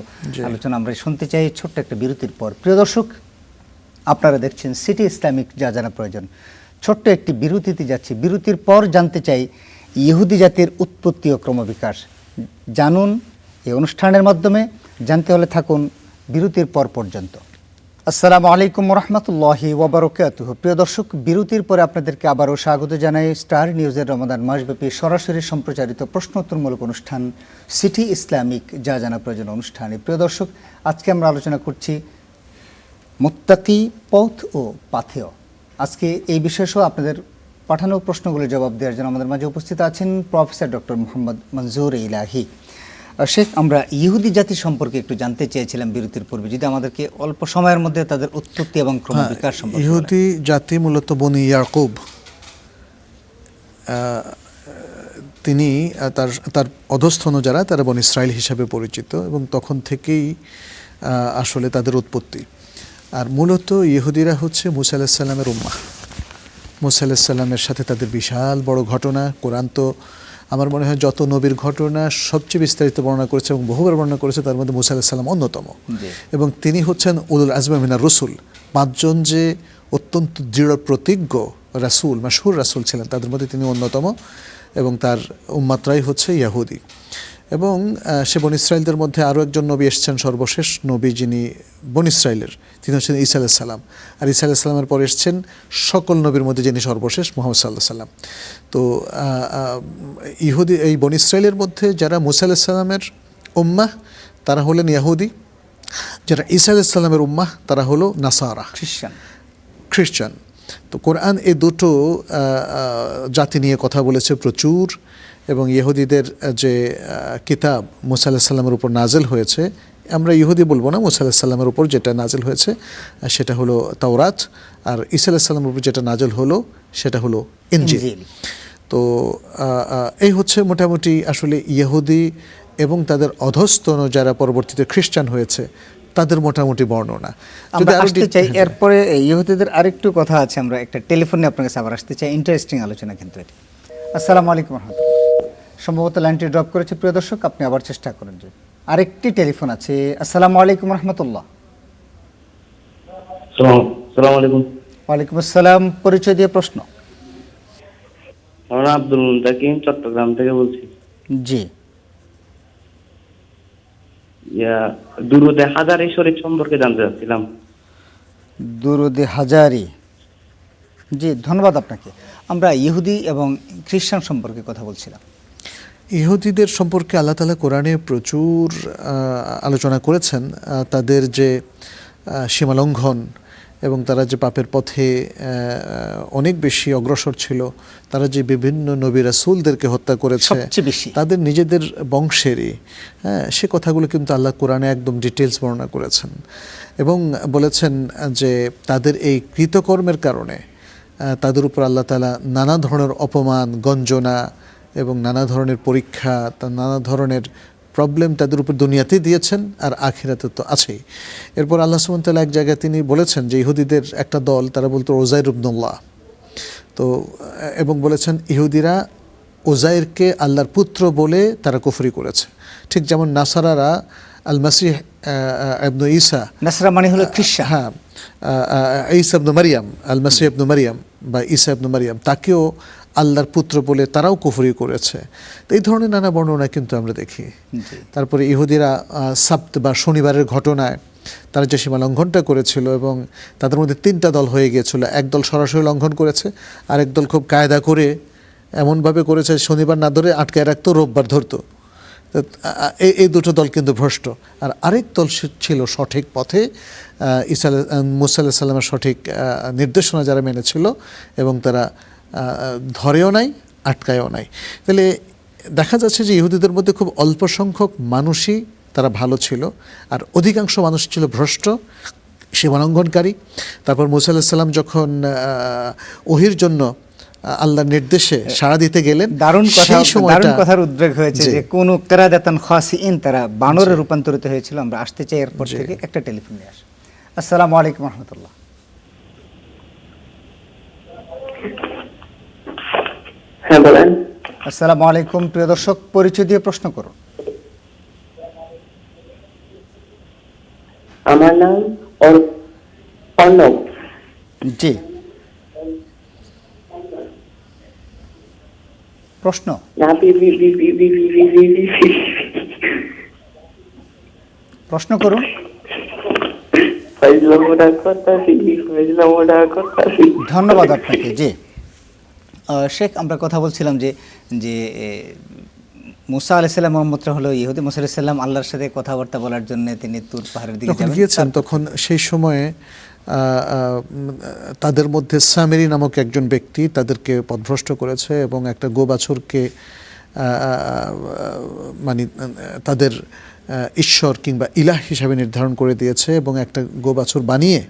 আলোচনা আমরা শুনতে চাই ছোট্ট একটা বিরতির পর। প্রিয় দর্শক, আপনারা দেখছেন সিটি ইসলামিক যা জানা প্রয়োজন। ছোট্ট একটি বিরতিতে যাচ্ছি, বিরতির পর জানতে চাই ইহুদি জাতির উৎপত্তি ও ক্রমবিকাশ। জানুন এই অনুষ্ঠানের মাধ্যমে, জানতে হলে থাকুন বিরতির পর পর্যন্ত। আসসালামু আলাইকুম রহমতুল্লাহি ওয়াবারাকাতুহু। প্রিয় দর্শক, বিরতির পরে আপনাদেরকে আবারও স্বাগত জানাই স্টার নিউজের রমাদান মাসব্যাপী সরাসরি সম্প্রচারিত প্রশ্নোত্তরমূলক অনুষ্ঠান সিটি ইসলামিক যা জানা প্রয়োজন অনুষ্ঠানে। প্রিয় দর্শক, আজকে আমরা আলোচনা করছি মুত্তাকি পথ ও পাথেয়। আজকে এই বিষয়সহ আপনাদের পাঠানো প্রশ্নগুলোর জবাব দেওয়ার জন্য আমাদের মাঝে উপস্থিত আছেন প্রফেসর ডক্টর মোহাম্মদ মনজুর ইলাহি। শেখ, আমরা ইহুদি জাতি সম্পর্কে একটু জানতে চেয়েছিলাম বিরতির পূর্বে, যদি আমাদেরকে অল্প সময়ের মধ্যে তাদের উৎপত্তি এবং ক্রমবিকাশ সম্পর্কে। ইহুদি জাতি মূলত বনি ইয়াকুব, তিনি তার অধস্থন যারা, তারা বনি ইসরাইল হিসাবে পরিচিত, এবং তখন থেকেই আসলে তাদের উৎপত্তি। আর মূলত ইহুদিরা হচ্ছে মুসা আলাইহিস সালামের উম্মাহ। মুসা আলাইহিস সালামের সাথে তাদের বিশাল বড় ঘটনা। কোরআন তো আমার মনে হয় যত নবীর ঘটনা সবচেয়ে বিস্তারিত বর্ণনা করেছে এবং বহুবার বর্ণনা করেছে, তার মধ্যে মুসা আলাইহিস সালাম অন্যতম। এবং তিনি হচ্ছেন উলুল আজমা মিনার রসুল, 5 জন যে অত্যন্ত দৃঢ় প্রতিজ্ঞ রাসূল, মাশহুর রাসূল ছিলেন, তাদের মধ্যে তিনি অন্যতম। এবং তার উম্মাতরাই হচ্ছে ইয়াহুদি। এবং সে বনি ইসরাইলদের মধ্যে আরও একজন নবী এসেছেন, সর্বশেষ নবী যিনি বনি ইসরাইলের, তিনি হচ্ছেন ঈসা আলাইহিস সালাম। আর ঈসা আলাইহিস সালামের পর এসেছেন সকল নবীর মধ্যে যিনি সর্বশেষ, মুহাম্মদ সাল্লাল্লাহু আলাইহি সাল্লাম। তো ইহুদি, এই বনি ইসরাইলের মধ্যে যারা মুসা আলাইহিস সালামের উম্মাহ তারা হলেন ইয়াহুদি, যারা ঈসা আলাইহিস সালামের উম্মাহ তারা হলো নাসারা, খ্রিস্টান। তো কোরআন এই দুটো জাতি নিয়ে কথা বলেছে প্রচুর। এবং ইহুদিদের যে কিতাব মুসা আলাইহিস সালামের উপর নাজিল হয়েছে, আমরা ইহুদি বলবো না, মুসা আলাইহিস সালামের উপর যেটা নাজিল হয়েছে সেটা হলো তাওরাত, আর ঈসা আলাইহিস সালামের উপর যেটা নাজিল হলো সেটা হলো ইনজিল। তো এই হচ্ছে মোটামুটি আসলে ইহুদি এবং তাদের অধস্তন যারা পরবর্তীতে খ্রিস্টান হয়েছে তাদের মোটামুটি বর্ণনা। আমরা আসতে চাই এরপরে ইহুদিদের আরেকটু কথা আছে, আমরা একটা টেলিফোনে আপনার কাছে আবার আসতে চাই, ইন্টারেস্টিং আলোচনা কিন্তু এটি। আসসালামু আলাইকুম রহমতুল্লাহ। সম্ভবত লাইনটি ড্রপ করেছে, প্রিয় দর্শক আপনি আবার চেষ্টা করেন। যে আরেকটি টেলিফোন আছে। আসসালামু আলাইকুম রহমতুল্লাহ। আসসালামু আলাইকুম। ওয়ালাইকুম আসসালাম। পরিচয় দিয়ে প্রশ্ন। আমরা আব্দুল মুনতাকিম চট্টগ্রাম থেকে বলছি। জি। দুরুদে হাজারি শরীফ সম্পর্কে জানতে চাচ্ছিলাম। দুরুদে হাজারি, জি ধন্যবাদ আপনাকে। আমরা ইহুদি এবং খ্রিস্টান সম্পর্কে কথা বলছিলাম। ইহুদিদের সম্পর্কে আল্লাহ তাআলা কোরআনে প্রচুর আলোচনা করেছেন। তাদের যে সীমালঙ্ঘন এবং তারা যে পাপের পথে অনেক বেশি অগ্রসর ছিল, তারা যে বিভিন্ন নবী রাসূলদেরকে হত্যা করেছে তাদের নিজেদের বংশেরই, সে কথাগুলো কিন্তু আল্লাহ কোরআনে একদম ডিটেলস বর্ণনা করেছেন। এবং বলেছেন যে তাদের এই কৃতকর্মের কারণে তাদের উপর আল্লাহ তাআলা নানা ধরনের অপমান, গঞ্জনা এবং নানা ধরনের পরীক্ষা, নানা ধরনের প্রবলেম তাদের উপর দুনিয়াতেই দিয়েছেন, আর আখিরাতে তো আছেই। এরপর আল্লাহ সুবহানাহু ওয়া তাআলা এক জায়গায় তিনি বলেছেন যে ইহুদিদের একটা দল, তারা বলতো ওজাইর ইবনুল্লাহ। তো এবং বলেছেন ইহুদিরা ওজাইরকে আল্লাহর পুত্র বলে তারা কুফরি করেছে, ঠিক যেমন নাসারারা আল মাসিহ ইবনু ঈসা, নাসরা মানে হলো খ্রিস্টান, হ্যাঁ, ঈসা ইবনু মারিয়াম, আল মাসিহ ইবনু মারিয়াম বা ঈসা ইবনু মারিয়াম, তাকেও আল্লাহর পুত্র বলে তারাও কুফরি করেছে। তো এই ধরনের নানা বর্ণনা কিন্তু আমরা দেখি। তারপরে ইহুদিরা সাব্ত বা শনিবারের ঘটনায় তারা যে সীমা লঙ্ঘনটা করেছিল, এবং তাদের মধ্যে 3টা দল হয়ে গিয়েছিল। এক দল সরাসরি লঙ্ঘন করেছে, আরেক দল খুব কায়দা করে এমনভাবে করেছে শনিবার না ধরে আটকায় রাখতো, রোববার ধরতো। এই দুটো দল কিন্তু ভ্রষ্ট। আর আরেক দল ছিল সঠিক পথে, মুসা আলাইহিস সালামের সঠিক নির্দেশনা যারা মেনেছিল, এবং তারা ধরেও নাই, আটকায়ও নাই। তাহলে দেখা যাচ্ছে যে ইহুদিদের মধ্যে খুব অল্প সংখ্যক মানুষই তারা ভালো ছিল, আর অধিকাংশ মানুষ ছিল ভ্রষ্ট, সীমালঙ্ঘনকারী। তারপর মুসা আলাইহিস সালাম যখন ওহির জন্য আল্লাহর নির্দেশে সাড়া দিতে গেলেন, দারুণ কথার উদ্বেগ হয়েছে যে কোন কিরাদাতান খাসিইন, তারা বানরে রূপান্তরিত হয়েছিল। আমরা আসতে চাই এরপর থেকে একটা টেলিফোন নিয়ে আসি। আসসালামু আলাইকুম রহমতুল্লাহ। হ্যাঁ বলেন। আসসালামু আলাইকুম। প্রিয় দর্শক, পরিচয় দিয়ে প্রশ্ন করুন। আমার নাম অর্ণব। জি, প্রশ্ন। না প্রশ্ন করুন। ধন্যবাদ আপনাকে। জি, শেখ, আমরা কথা বলছিলাম যে যে মুসা আলাইসাল্লাম মোহাম্মদরা হলো ইহুদি, মুসা আলাইসাল্লাম আল্লাহর সাথে কথাবার্তা বলার জন্য তিনি তুর পাহাড়ের দিকে যখন যাবেন। গিয়েছেন তখন সেই সময়ে তাদের মধ্যে সামেরি নামক একজন ব্যক্তি তাদেরকে পথভ্রষ্ট করেছে এবং একটা গোবাছুরকে মানে তাদের ঈশ্বর কিংবা ইলাহ হিসাবে নির্ধারণ করে দিয়েছে এবং একটা গোবাছুর বানিয়ে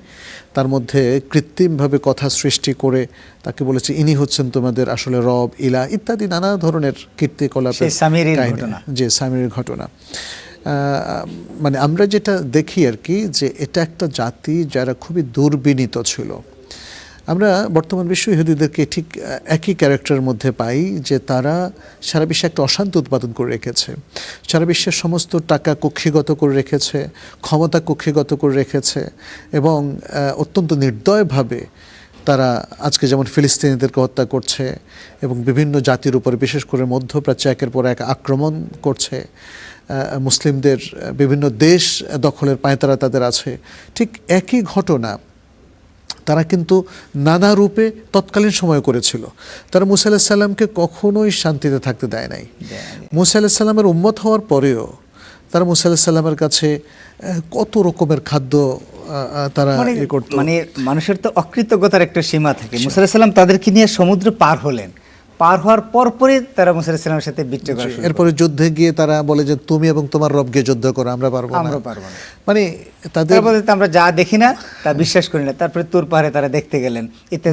তার মধ্যে কৃত্রিমভাবে কথা সৃষ্টি করে তাকে বলেছে ইনি হচ্ছেন তোমাদের আসলে রব, ইলাহ ইত্যাদি নানা ধরনের কীর্তিকলাপের সেই সামিরির কাহিনী। ঘটনা। যে সামিরির ঘটনা, মানে আমরা যেটা দেখি আর কি, যে এটা একটা জাতি যারা খুবই দুর্বিনীত ছিল। আমরা বর্তমান বিশ্ব ইহুদিদেরকে ঠিক একই ক্যারেক্টারের মধ্যে পাই, যে তারা সারা বিশ্বে একটা অশান্তি উৎপাদন করে রেখেছে, সারা বিশ্বের সমস্ত টাকা কক্ষিগত করে রেখেছে, ক্ষমতা কক্ষিগত করে রেখেছে এবং অত্যন্ত নির্দয়ভাবে তারা আজকে যেমন ফিলিস্তিনিদেরকে হত্যা করছে এবং বিভিন্ন জাতির উপর, বিশেষ করে মধ্যপ্রাচ্যে একের পর এক আক্রমণ করছে, মুসলিমদের বিভিন্ন দেশ দখলের পায়তারা তাদের আছে। ঠিক একই ঘটনা তারা কিন্তু নানা রূপে তৎকালীন সময় করেছিল। তারা মুসা আলাইহিস সালামকে কখনোই শান্তিতে থাকতে দেয় নাই। মুসা আলাইহিস সালামের উম্মত হওয়ার পরেও তারা মুসা আলাইহিস সালামের কাছে কত রকমের খাদ্য তারা করত। মানে মানুষের তো অকৃতজ্ঞতার একটা সীমা থাকে। মুসা আলাইহিস সালাম তাদেরকে নিয়ে সমুদ্র পার হলেন, পার হওয়ার পরপরই তারা মুসা আলাইহিস সালামের সাথে বিদ্রোহ করা শুরু এরপরে যুদ্ধে গিয়ে তারা বলে যে তুমি এবং তোমার রবকে যুদ্ধ করো, আমরা পারবো না। মানে তাদের আমরা যা দেখি না তা বিশ্বাস করি না। তারপরে তুর পাহাড়ে তারা দেখতে গেলেন, এতে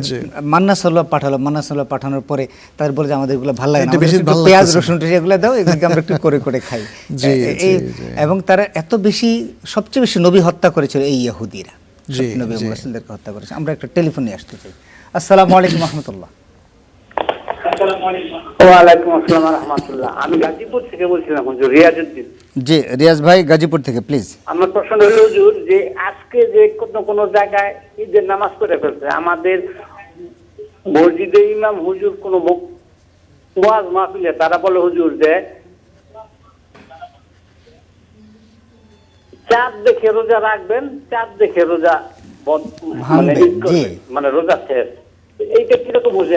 মান্না সাল্লাল্লাহু পাঠালো। মান্না সাল্লাল্লাহু পাঠানোর পরে তাদের বলে যে আমাদের এগুলো ভালো লাগে না, পেঁয়াজ রসুন এগুলো দাও, এগুলোকে আমরা একটু করে করে খাই। এবং তারা এত বেশি, সবচেয়ে বেশি নবী হত্যা করেছিল এই ইহুদিরা, নবী এবং রাসূলদেরকে হত্যা করেছে। আমরা একটা টেলিফোন নিয়ে আসতে চাই। আসসালামু আলাইকুম রহমতুল্লাহ। ওয়ালাইকুম আসসালাম রহমতুল্লাহ। আমি গাজীপুর থেকে বলছিলাম হুজুর, রিয়াজউদ্দিন। জি, রিয়াজ ভাই গাজীপুর থেকে, প্লিজ। আমার প্রশ্ন হলো হুজুর, যে আজকে যে কোন জায়গায় ঈদের নামাজ পড়ে ফেলছে, আমাদের মসজিদে ইমাম হুজুর কোন ওয়াজ মাহফিলে তারা বলে হুজুর যে চাঁদ দেখে রোজা রাখবেন, চাঁদ দেখে রোজা মানে রোজা শেষ।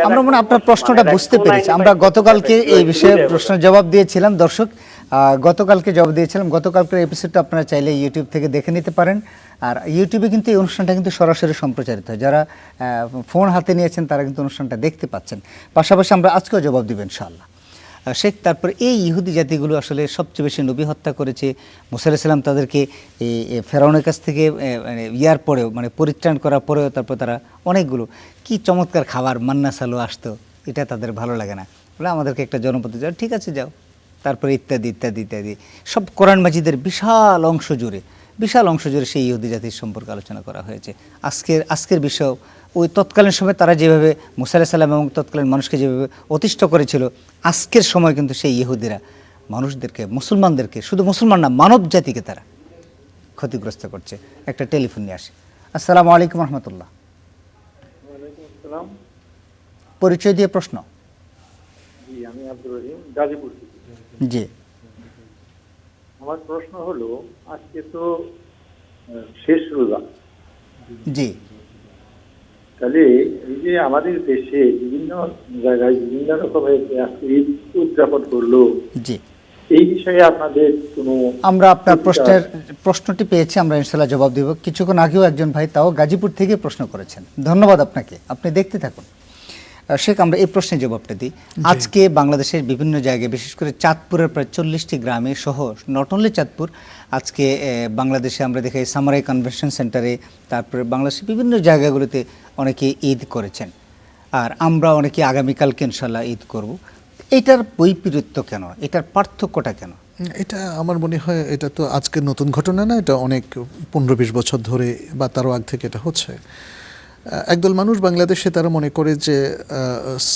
আমরা মনে আপনার প্রশ্নটা বুঝতে পেরেছি। আমরা গতকালকে এই বিষয়ে প্রশ্নের জবাব দিয়েছিলাম। দর্শক, গতকালকে জবাব দিয়েছিলাম। গতকালকের এপিসোডটা আপনারা চাইলে ইউটিউব থেকে দেখে নিতে পারেন। আর ইউটিউবে কিন্তু এই অনুষ্ঠানটা কিন্তু সরাসরি সম্প্রচারিত হয়। যারা ফোন হাতে নিয়েছেন তারা কিন্তু অনুষ্ঠানটা দেখতে পাচ্ছেন। পাশাপাশি আমরা আজকেও জবাব দিব ইনশাআল্লাহ। শেখ, তারপর এই ইহুদি জাতিগুলো আসলে সবচেয়ে বেশি নবী হত্যা করেছে। মুসা আলাইহিস সালাম তাদেরকে ফেরাউনের কাছ থেকে ইয়ার পরেও, মানে পরিত্রাণ করার পরেও, তারপর তারা অনেকগুলো কি চমৎকার খাবার মান্না সালু আসতো, এটা তাদের ভালো লাগে না, বলে আমাদেরকে একটা জনপদে যাও, ঠিক আছে যাও, তারপরে ইত্যাদি ইত্যাদি ইত্যাদি সব কোরআন মাজিদের বিশাল অংশ জুড়ে সেই ইহুদি জাতির সম্পর্কে আলোচনা করা হয়েছে। আজকের বিষয় ওই তৎকালীন সময় তারা যেভাবে মুসা আলাইহিস সালাম এবং তৎকালীন মানুষকে যেভাবে অতিষ্ঠ করেছিল, আজকের সময় কিন্তু সেই ইহুদিরা মানুষদেরকে, মুসলমানদেরকে, শুধু মুসলমান না, মানব জাতিকে তারা ক্ষতিগ্রস্ত করছে। একটা টেলিফোন নিয়ে আসে। আসসালামু আলাইকুম রহমতুল্লাহ। পরিচয় দিয়ে প্রশ্ন। আমি আব্দুর রহিম, গাজীপুর থেকে। জি, আমার প্রশ্ন হলো, আজকে তো শেষ রোজা। জি, তাহলে এই যে আমাদের দেশে বিভিন্ন জায়গায় বিভিন্ন রকমের আজকে ঈদ উদযাপন করলো, জি, এই বিষয়ে আপনাদের কোনো? আমরা আপনার প্রশ্নটি পেয়েছি, আমরা ইনশাআল্লাহ জবাব দেব। কিছুক্ষণ আগেও একজন ভাই তাও গাজীপুর থেকে প্রশ্ন করেছেন। ধন্যবাদ আপনাকে, আপনি দেখতে থাকুন। শেখ, আমরা এই প্রশ্নের জবাবটা দিই। আজকে বাংলাদেশের বিভিন্ন জায়গায়, বিশেষ করে চাঁদপুরের প্রায় 40টি গ্রামে সহ, নট অনলি চাঁদপুর, আজকে বাংলাদেশে আমরা দেখি সামারাই কনভেনশন সেন্টারে, তারপরে বাংলাদেশের বিভিন্ন জায়গাগুলোতে অনেকে ঈদ করেছেন। আর আমরা অনেকে আগামীকালকে ইনশাল্লাহ ঈদ করব। এটার বৈপরীত্য কেন, এটার পার্থক্যটা কেন? এটা আমার মনে হয় এটা তো আজকের নতুন ঘটনা না, এটা অনেক 15-20 বছর ধরে বা তারও আগ থেকে এটা হচ্ছে। একদল মানুষ বাংলাদেশে তারা মনে করে যে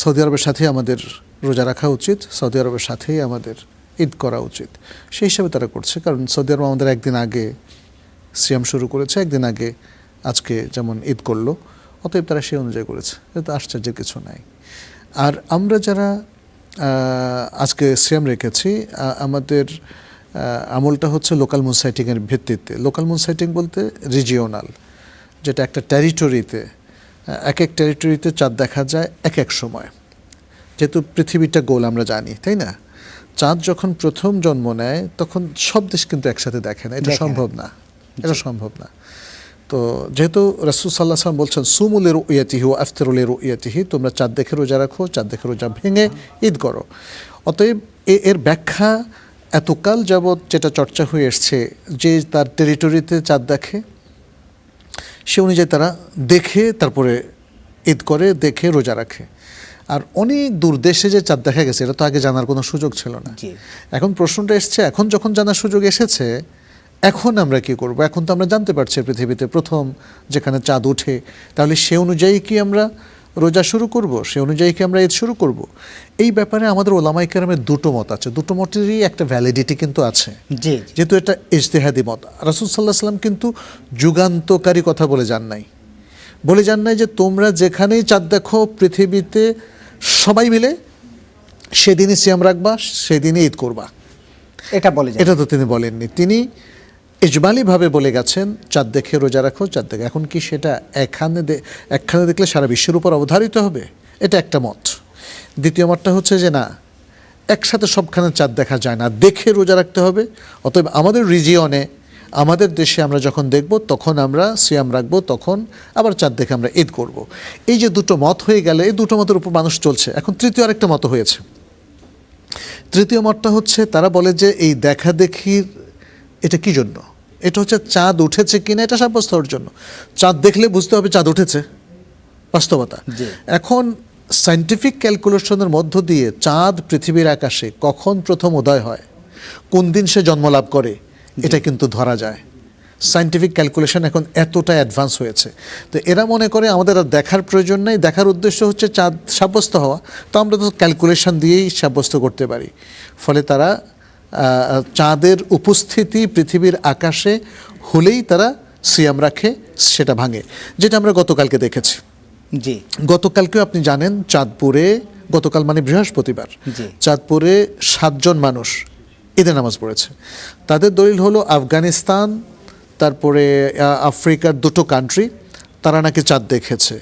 সৌদি আরবের সাথে আমাদের রোজা রাখা উচিত, সৌদি আরবের সাথেই আমাদের ঈদ করা উচিত, সেই হিসাবে তারা করছে। কারণ সৌদি আরব আমাদের একদিন আগে সিয়াম শুরু করেছে, একদিন আগে আজকে যেমন ঈদ করলো, অতএব তারা সেই অনুযায়ী করেছে, এটা আশ্চর্যের কিছু নাই। আর আমরা যারা আজকে সিয়াম রেখেছি, আমাদের আমলটা হচ্ছে লোকাল মুন সাইটিংয়ের ভিত্তিতে। লোকাল মুন সাইটিং বলতে রিজিওনাল, যেটা একটা টেরিটরিতে, এক এক টেরিটরিতে চাঁদ দেখা যায় এক এক সময়। যেহেতু পৃথিবীটা গোল আমরা জানি, তাই না? চাঁদ যখন প্রথম জন্ম নেয় তখন সব দেশ কিন্তু একসাথে দেখে না, এটা সম্ভব না, এটা সম্ভব না। তো যেহেতু রাসূল সাল্লাল্লাহু আলাইহি ওয়াসাল্লাম বলছেন সুমুল রুইয়াতিহি ওয়া আফতিরু লিরুইয়াতিহি, তোমরা চাঁদ দেখে রোজা রাখো, চাঁদ দেখে রোজা ভেঙে ঈদ করো। অতএব এর ব্যাখ্যা এতকাল যাবৎ যেটা চর্চা হয়ে এসছে, যে তার টেরিটরিতে চাঁদ দেখে সে অনুযায়ী তারা দেখে তারপরে ঈদ করে, দেখে রোজা রাখে। আর অনেক দূর দেশে যে চাঁদ দেখা গেছে এটা তো আগে জানার কোনো সুযোগ ছিল না। এখন প্রশ্নটা এসছে, এখন যখন জানার সুযোগ এসেছে এখন আমরা কি করব? এখন তো আমরা জানতে পারছি পৃথিবীতে প্রথম যেখানে চাঁদ ওঠে, তাহলে সে অনুযায়ী কি আমরা রোজা শুরু করব, সে অনুযায়ী কি আমরা ঈদ শুরু করব? এই ব্যাপারে আমাদের ওলামায়ে কেরামের দুটো মত আছে, দুটো মতেরই একটা ভ্যালিডিটি কিন্তু আছে, যেহেতু এটা ইজতিহাদি মত। রাসূল সাল্লাল্লাহু আলাইহি ওয়াসাল্লাম কিন্তু যুগান্তকারী কথা বলে যান নাই যে তোমরা যেখানেই চাঁদ দেখো পৃথিবীতে সবাই মিলে সেদিনই সিয়াম রাখবা, সেদিনই ঈদ করবা, এটা তো তিনি বলেননি। তিনি ইজমালিভাবে বলে গেছেন চাঁদ দেখে রোজা রাখো, চাঁদ দেখে। এখন কি সেটা একখানে দেখলে সারা বিশ্বের উপর অবধারিত হবে? এটা একটা মত। দ্বিতীয় মতটা হচ্ছে যে না, একসাথে সবখানে চাঁদ দেখা যায় না, দেখে রোজা রাখতে হবে। অতএব আমাদের রিজিয়নে, আমাদের দেশে আমরা যখন দেখব তখন আমরা সিয়াম রাখবো, তখন আবার চাঁদ দেখে আমরা ঈদ করব। এই যে দুটো মত হয়ে গেলে, এই দুটো মতের উপর মানুষ চলছে। এখন তৃতীয় আরেকটা মত হয়েছে। তৃতীয় মতটা হচ্ছে তারা বলে যে এই দেখা দেখির এটা কি জন্য? এটা হচ্ছে চাঁদ উঠেছে কিনা এটা সাব্যস্ত হওয়ার জন্য। চাঁদ দেখলে বুঝতে হবে চাঁদ উঠেছে, বাস্তবতা। এখন সায়েন্টিফিক ক্যালকুলেশনের মধ্য দিয়ে চাঁদ পৃথিবীর আকাশে কখন প্রথম উদয় হয়, কোন দিন সে জন্ম লাভ করে, এটা কিন্তু ধরা যায়। সায়েন্টিফিক ক্যালকুলেশন এখন এতটা অ্যাডভান্স হয়েছে। তো এরা মনে করে আমাদের আর দেখার প্রয়োজন নেই, দেখার উদ্দেশ্য হচ্ছে চাঁদ সাব্যস্ত হওয়া, তো আমরা তো ক্যালকুলেশন দিয়েই সাব্যস্ত করতে পারি। ফলে তারা চাঁদের উপস্থিতি পৃথিবীর আকাশে হলেই তারা সিয়াম রাখে, সেটা ভাঙে, যেটা আমরা গতকালকে দেখেছি। গতকালকেও আপনি জানেন চাঁদপুরে, গতকাল মানে বৃহস্পতিবার, চাঁদপুরে 7 জন মানুষ ঈদের নামাজ পড়েছে। তাদের দলিল হলো আফগানিস্তান, তারপরে আফ্রিকার 2টো কান্ট্রি, তারা নাকি চাঁদ দেখেছে।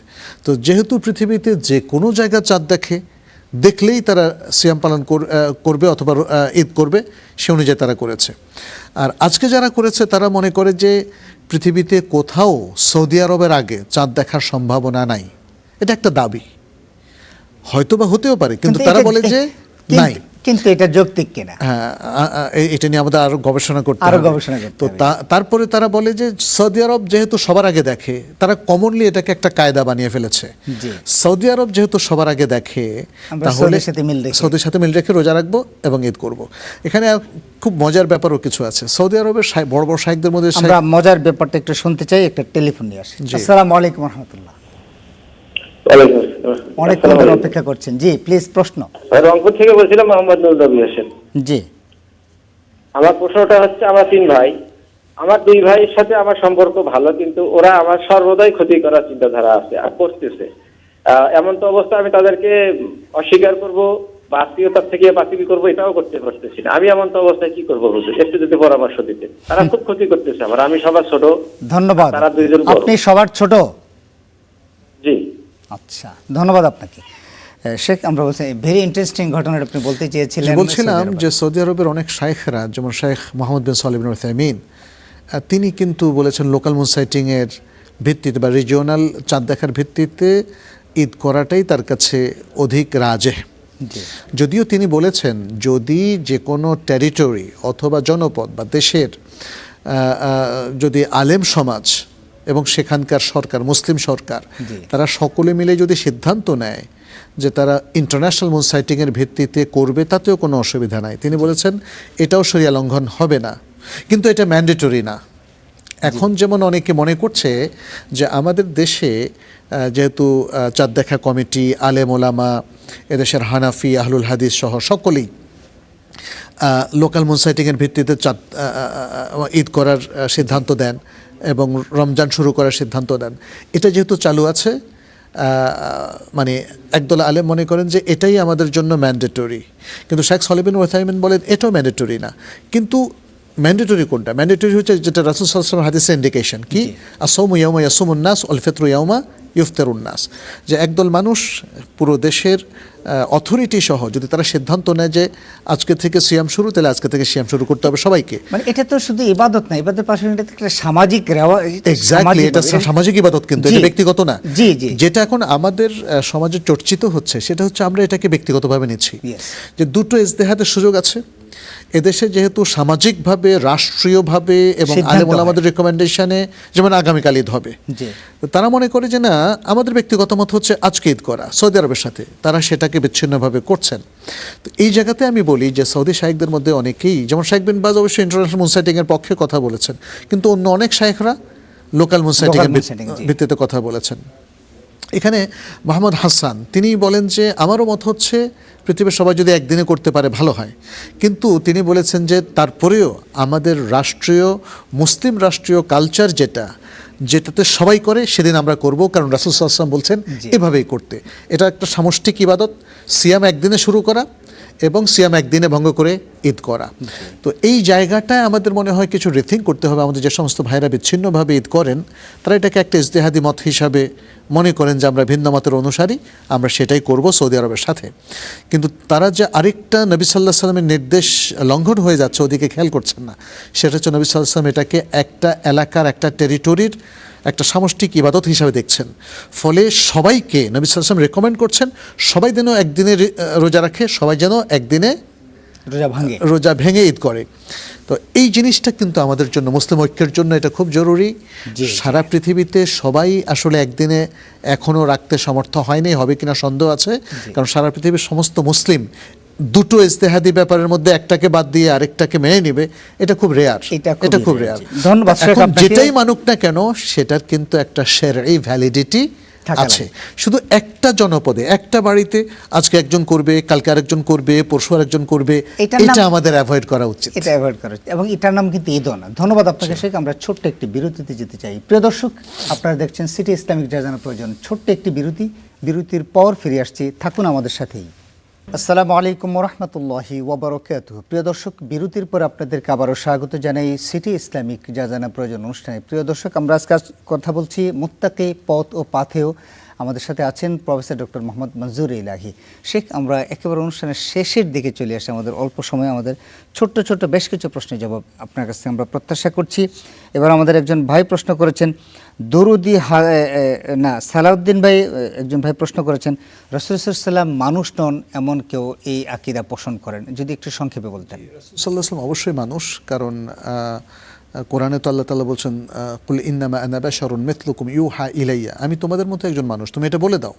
তো যেহেতু পৃথিবীতে যে কোনো জায়গায় চাঁদ দেখলেই তারা সিয়াম পালন করবে অথবা ঈদ করবে, সে অনুযায়ী তারা করেছে। আর আজকে যারা করেছে তারা মনে করে যে পৃথিবীতে কোথাও সৌদি আরবের আগে চাঁদ দেখার সম্ভাবনা নাই। এটা একটা দাবি, হয়তো বা হতেও পারে, কিন্তু তারা বলে যে নাই। কিন্তু এটা যৌক্তিক কিনা, হ্যাঁ, এটা নিয়ে আমাদের আরো গবেষণা করতে হবে। তো তারপরে তারা বলে যে সৌদি আরব যেহেতু সবার আগে দেখে, তারা কমনলি এটাকে একটা কায়দা বানিয়ে ফেলেছে। সৌদি আরব যেহেতু সবার আগে দেখে, তাহলে সৌদির সাথে মিল রেখে রোজা রাখবো এবং ঈদ করব। এখানে খুব মজার ব্যাপারও কিছু আছে। সৌদি আরবের বড় বড় শাইখদের মধ্যে আমরা মজার ব্যাপারটা একটু শুনতে চাই, একটা টেলিফোন নিয়ে আসি। আসসালামু আলাইকুম ওয়া রাহমাতুল্লাহ। অনেকক্ষণ ধরে অপেক্ষা করছেন। জি প্লিজ প্রশ্ন। রংপুর থেকে বলছিলাম, মোহাম্মদ নুরুল নবী হোসেন। জি, আমার প্রশ্নটা হচ্ছে, আমরা 3 ভাই, আমার 2 ভাইয়ের সাথে আমার সম্পর্ক ভালো, কিন্তু ওরা আমার সর্বদাই ক্ষতি করার চিন্তাধারা আছে আর করতেছে। এমন তো অবস্থা আমি তাদেরকে অস্বীকার করব বা আত্মীয়তার থেকে বাতিল করবো, এটাও করতে পারতেছি না। আমি এমন তো অবস্থায় কি করবো হুজুর, একটু যদি পরামর্শ দিতে। তারা খুব ক্ষতি করতেছে আমার, আমি সবার ছোট। ধন্যবাদ। তারা 2 জন। আপনি সবার ছোট? জি, আচ্ছা, ধন্যবাদ আপনাকে। শেখ, আমরা বলছি ভেরি ইন্টারেস্টিং ঘটনাটা আপনি বলতে চেয়েছিলেন। বলছিলাম যে সৌদি আরবের অনেক শাইখরা, যেমন শেখ মোহাম্মদ বিন সালেহ বিন উসাইমিন, তিনি কিন্তু বলেছেন লোকাল মুন সাইটিংয়ের ভিত্তিতে বা রিজিওনাল চাঁদ দেখার ভিত্তিতে ঈদ করাটাই তার কাছে অধিক রাজেহ। যদিও তিনি বলেছেন যদি যে কোনো টেরিটরি অথবা জনপদ বা দেশের যদি আলেম সমাজ এবং সেখানকার সরকার, মুসলিম সরকার, জি। তারা সকলে মিলে যদি সিদ্ধান্ত নেয় যে তারা ইন্টারন্যাশনাল মুন সাইটিংয়ের ভিত্তিতে করবে, তাতেও কোনো অসুবিধা নাই। তিনি বলেছেন এটাও শরিয়া লঙ্ঘন হবে না, কিন্তু এটা ম্যান্ডেটরি না। এখন যেমন অনেকে মনে করছে যে আমাদের দেশে যেহেতু চাঁদ দেখা কমিটি, আলেম ওলামা, এদেশের হানাফি, আহলুল হাদিস সহ সকলেই লোকাল মুন সাইটিংয়ের ভিত্তিতে ঈদ করার সিদ্ধান্ত দেন এবং রমজান শুরু করার সিদ্ধান্ত দেন, এটা যেহেতু চালু আছে, মানে একদল আলেম মনে করেন যে এটাই আমাদের জন্য ম্যান্ডেটরি, কিন্তু শেখ সালেহ বিন ওসাইমিন বলেন এটাও ম্যান্ডেটরি না। কিন্তু ম্যান্ডেটরি কোনটা? ম্যান্ডেটরি হচ্ছে যেটা রাসূল সাল্লাল্লাহু আলাইহি ওয়াসাল্লাম হাদিসে ইন্ডিকেশন কি, আসওমু ইয়াওমা ইয়াসুমুন নাস ওয়াল ফিতরু ইয়াওমা ইফতারুন নাস, যে একদল মানুষ পুরো দেশের অথরিটি সহ যদি তারা সিদ্ধান্ত নেয় যে আজকে থেকে সিয়াম শুরু, তাহলে আজকে থেকে সিয়াম শুরু করতে হবে সবাইকে। মানে এটা তো শুধু ইবাদত না, ইবাদতের পাশাপাশি এটা একটা সামাজিক এক্স্যাক্টলি, এটা সামাজিক ইবাদত, কিন্তু এটা ব্যক্তিগত না। জি জি। যেটা এখন আমাদের সমাজে চর্চিত হচ্ছে সেটা হচ্ছে আমরা এটাকে ব্যক্তিগতভাবে নিচ্ছি, Yes. যে দুটো ইজতেহাদের সুযোগ আছে এদেশে, যেহেতু সামাজিকভাবে, রাষ্ট্রীয়ভাবে এবং সিদ্ধান্ত আলেম হয়। ওলামাদের রিকমেন্ডেশনে, যেমন আগামীকাল ঈদ হবে, জি। তো তারা মনে করে যে না, আমাদের ব্যক্তিগত মত হচ্ছে আজকে ঈদ করা, সৌদি আরবের সাথে তারা সেটাকে বিচ্ছিন্নভাবে করছেন। তো এই জায়গাতে আমি বলি যে সৌদি শাইখদের মধ্যে অনেকেই, যেমন শেখ বিন বাজ অবশ্যই ইন্টারন্যাশনাল মুন সাইটিংয়ের পক্ষে কথা বলেছেন, কিন্তু অন্য অনেক শাইখরা লোকাল মুন সাইটিংয়ের moon sighting, জি। ভিত্তিতে কথা বলেছেন। এখানে মোহাম্মদ হাসান তিনি বলেন যে আমারও মত হচ্ছে পৃথিবীর সবাই যদি একদিনে করতে পারে ভালো হয়, কিন্তু তিনি বলেছেন যে তারপরেও আমাদের রাষ্ট্রীয়, মুসলিম রাষ্ট্রীয় কালচার যেটাতে সবাই করে সেদিন আমরা করব, কারণ রাসূল সাল্লাল্লাহু আলাইহি ওয়াসাল্লাম বলছেন এভাবেই করতে। এটা একটা সামষ্টিক ইবাদত, সিয়াম একদিনে শুরু করা এবং সিয়াম একদিনে ভঙ্গ করে ঈদ করা। তো এই জায়গাটায় আমাদের মনে হয় কিছু রিথিঙ্ক করতে হবে। আমাদের যে সমস্ত ভাইরা বিচ্ছিন্নভাবে ঈদ করেন, তারা এটাকে একটা ইজতেহাদি মত হিসাবে মনে করেন যে আমরা ভিন্ন মতের অনুসারী, আমরা সেটাই করব সৌদি আরবের সাথে। কিন্তু তারা যে আরেকটা নবী সাল্লাল্লাহু আলাইহি ওয়াসাল্লামের নির্দেশ লঙ্ঘন হয়ে যাচ্ছে, ওদিকে খেয়াল করছেন না। সেটা হচ্ছে নবী সাল্লাল্লাহু আলাইহি ওয়াসাল্লাম এটাকে একটা এলাকার, একটা টেরিটরির একটা সামষ্টিক ইবাদত হিসাবে দেখছেন। ফলে সবাইকে নবী সাল্লাল্লাহু আলাইহি ওয়াসাল্লাম রেকমেন্ড করছেন সবাই যেন একদিনে রোজা রাখে, সবাই যেন একদিনে রোজা ভেঙে ঈদ করে। তো এই জিনিসটা কিন্তু আমাদের জন্য, মুসলিম ঐক্যের জন্য এটা খুব জরুরি। সারা পৃথিবীতে সবাই আসলে একদিনে এখনও রাখতে সমর্থ হয়নি, হবে কিনা সন্দেহ আছে, কারণ সারা পৃথিবীর সমস্ত মুসলিম দুটো ইজতেহাদি ব্যাপারের মধ্যে একটাকে বাদ দিয়ে আরেকটাকে মেনে নেবে, এটা খুব রেয়ার, এটা খুব রেয়ার। ধন্যবাদ। যেটাই মানুক না কেন সেটার কিন্তু একটা শারঈ ভ্যালিডিটি আছে। শুধু একটা জনপদে, একটা বাড়িতে আজকে একজন করবে, কালকে আরেকজন করবে, পরশু আরেকজন করবে, এটা আমাদের অ্যাভয়েড করা উচিত। এটা অ্যাভয়েড করা উচিত, এবং এটার নাম কিন্তু ঈদও না। ধন্যবাদ আপনাকে শেখ। আমরা ছোট্ট একটি বিরতিতে যেতে চাই। প্রিয় দর্শক, আপনারা দেখছেন সিটি ইসলামিক যা জানার প্রয়োজন, ছোট্ট একটি বিরতি। বিরতির পর ফিরে আসছি, থাকুন আমাদের সাথেই। আসসালামু আলাইকুম রাহমাতুল্লাহি ওয়া বারাকাতুহু। প্রিয় দর্শক, বিরতির পর আপনাদেরকে আবারও স্বাগত জানাই সিটি ইসলামিক যা জানা প্রয়োজন অনুষ্ঠানে। প্রিয় দর্শক, আমরা আজকে কথা বলছি মুত্তাকি পথ ও পাথেও। আমাদের সাথে আছেন প্রফেসর ডক্টর মোহাম্মদ মনজুর ইলাহি। শেখ, আমরা একেবারে অনুষ্ঠানের শেষের দিকে চলে আসি। আমাদের অল্প সময়, আমাদের ছোট্ট ছোট্ট বেশ কিছু প্রশ্নের জবাব আপনার কাছ থেকে আমরা প্রত্যাশা করছি। এবার আমাদের একজন ভাই প্রশ্ন করেছেন, দরুদি সালাউদ্দিন ভাই, একজন ভাই প্রশ্ন করেছেন, রাসূল সাল্লাল্লাহু আলাইহি ওয়াসাল্লাম মানুষ নন এমন কেউ এই আকীদা পোষণ করেন, যদি একটু সংক্ষেপে বলতেন। রাসূল সাল্লাল্লাহু আলাইহি ওয়াসাল্লাম অবশ্যই মানুষ, কারণ কোরআনে তো আল্লাহ তাআলা বলছেন কুল ইন্নামা আনা বাশারুন মিথলুকুম ইউহা ইলাইয়া, আমি তোমাদের মতো একজন মানুষ, তুমি এটা বলে দাও,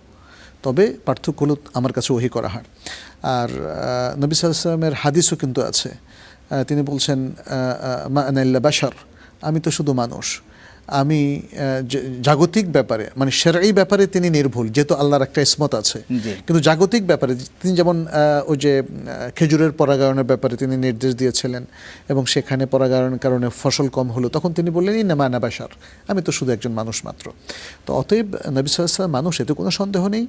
তবে পার্থক্য হলো আমার কাছে ওহী করা হয়। আর নবী সাল্লাল্লাহু আলাইহি ওয়াসাল্লামের হাদিসও কিন্তু আছে, তিনি বলছেন মা আনা ইল্লা বাশার, আমি তো শুধু মানুষ। আমি জাগতিক ব্যাপারে, মানে শারঈ ব্যাপারে তিনি নির্ভুল, যেহেতু আল্লাহর একটা ইসমত আছে, কিন্তু জাগতিক ব্যাপারে তিনি যেমন ওই যে খেজুরের পরাগায়নের ব্যাপারে তিনি নির্দেশ দিয়েছিলেন, এবং সেখানে পরাগায়নের কারণে ফসল কম হলো, তখন তিনি বললেন ইন্নামা আনা বাশার, আমি তো শুধু একজন মানুষ মাত্র। তো অতএব নবী সাল্লাল্লাহু আলাইহি ওয়াসাল্লাম মানুষ, এতে কোনো সন্দেহ নেই।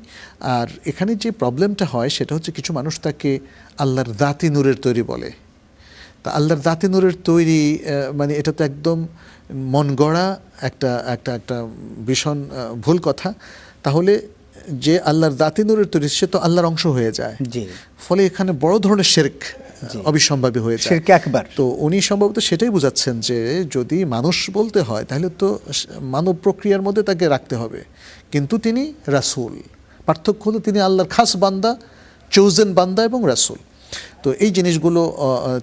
আর এখানে যে প্রবলেমটা হয় সেটা হচ্ছে কিছু মানুষ তাকে আল্লাহর দাতি নূরের তৈরি বলে। তা আল্লাহর দাতি নূরের তৈরি, মানে এটা তো একদম মন গড়া একটা একটা একটা ভীষণ ভুল কথা। তাহলে যে আল্লাহর দাতি নূরের তৈরি, সে তো আল্লাহর অংশ হয়ে যায়, ফলে এখানে বড় ধরনের শিরক অবিসম্ভাবী হয়ে যায়। তো উনি সম্ভবত সেটাই বুঝাচ্ছেন যে যদি মানুষ বলতে হয় তাহলে তো মানব প্রক্রিয়ার মধ্যে তাকে রাখতে হবে, কিন্তু তিনি রাসূল। পার্থক্য হলো তিনি আল্লাহর খাস বান্দা, চোজেন বান্দা এবং রাসূল। তো এই জিনিসগুলো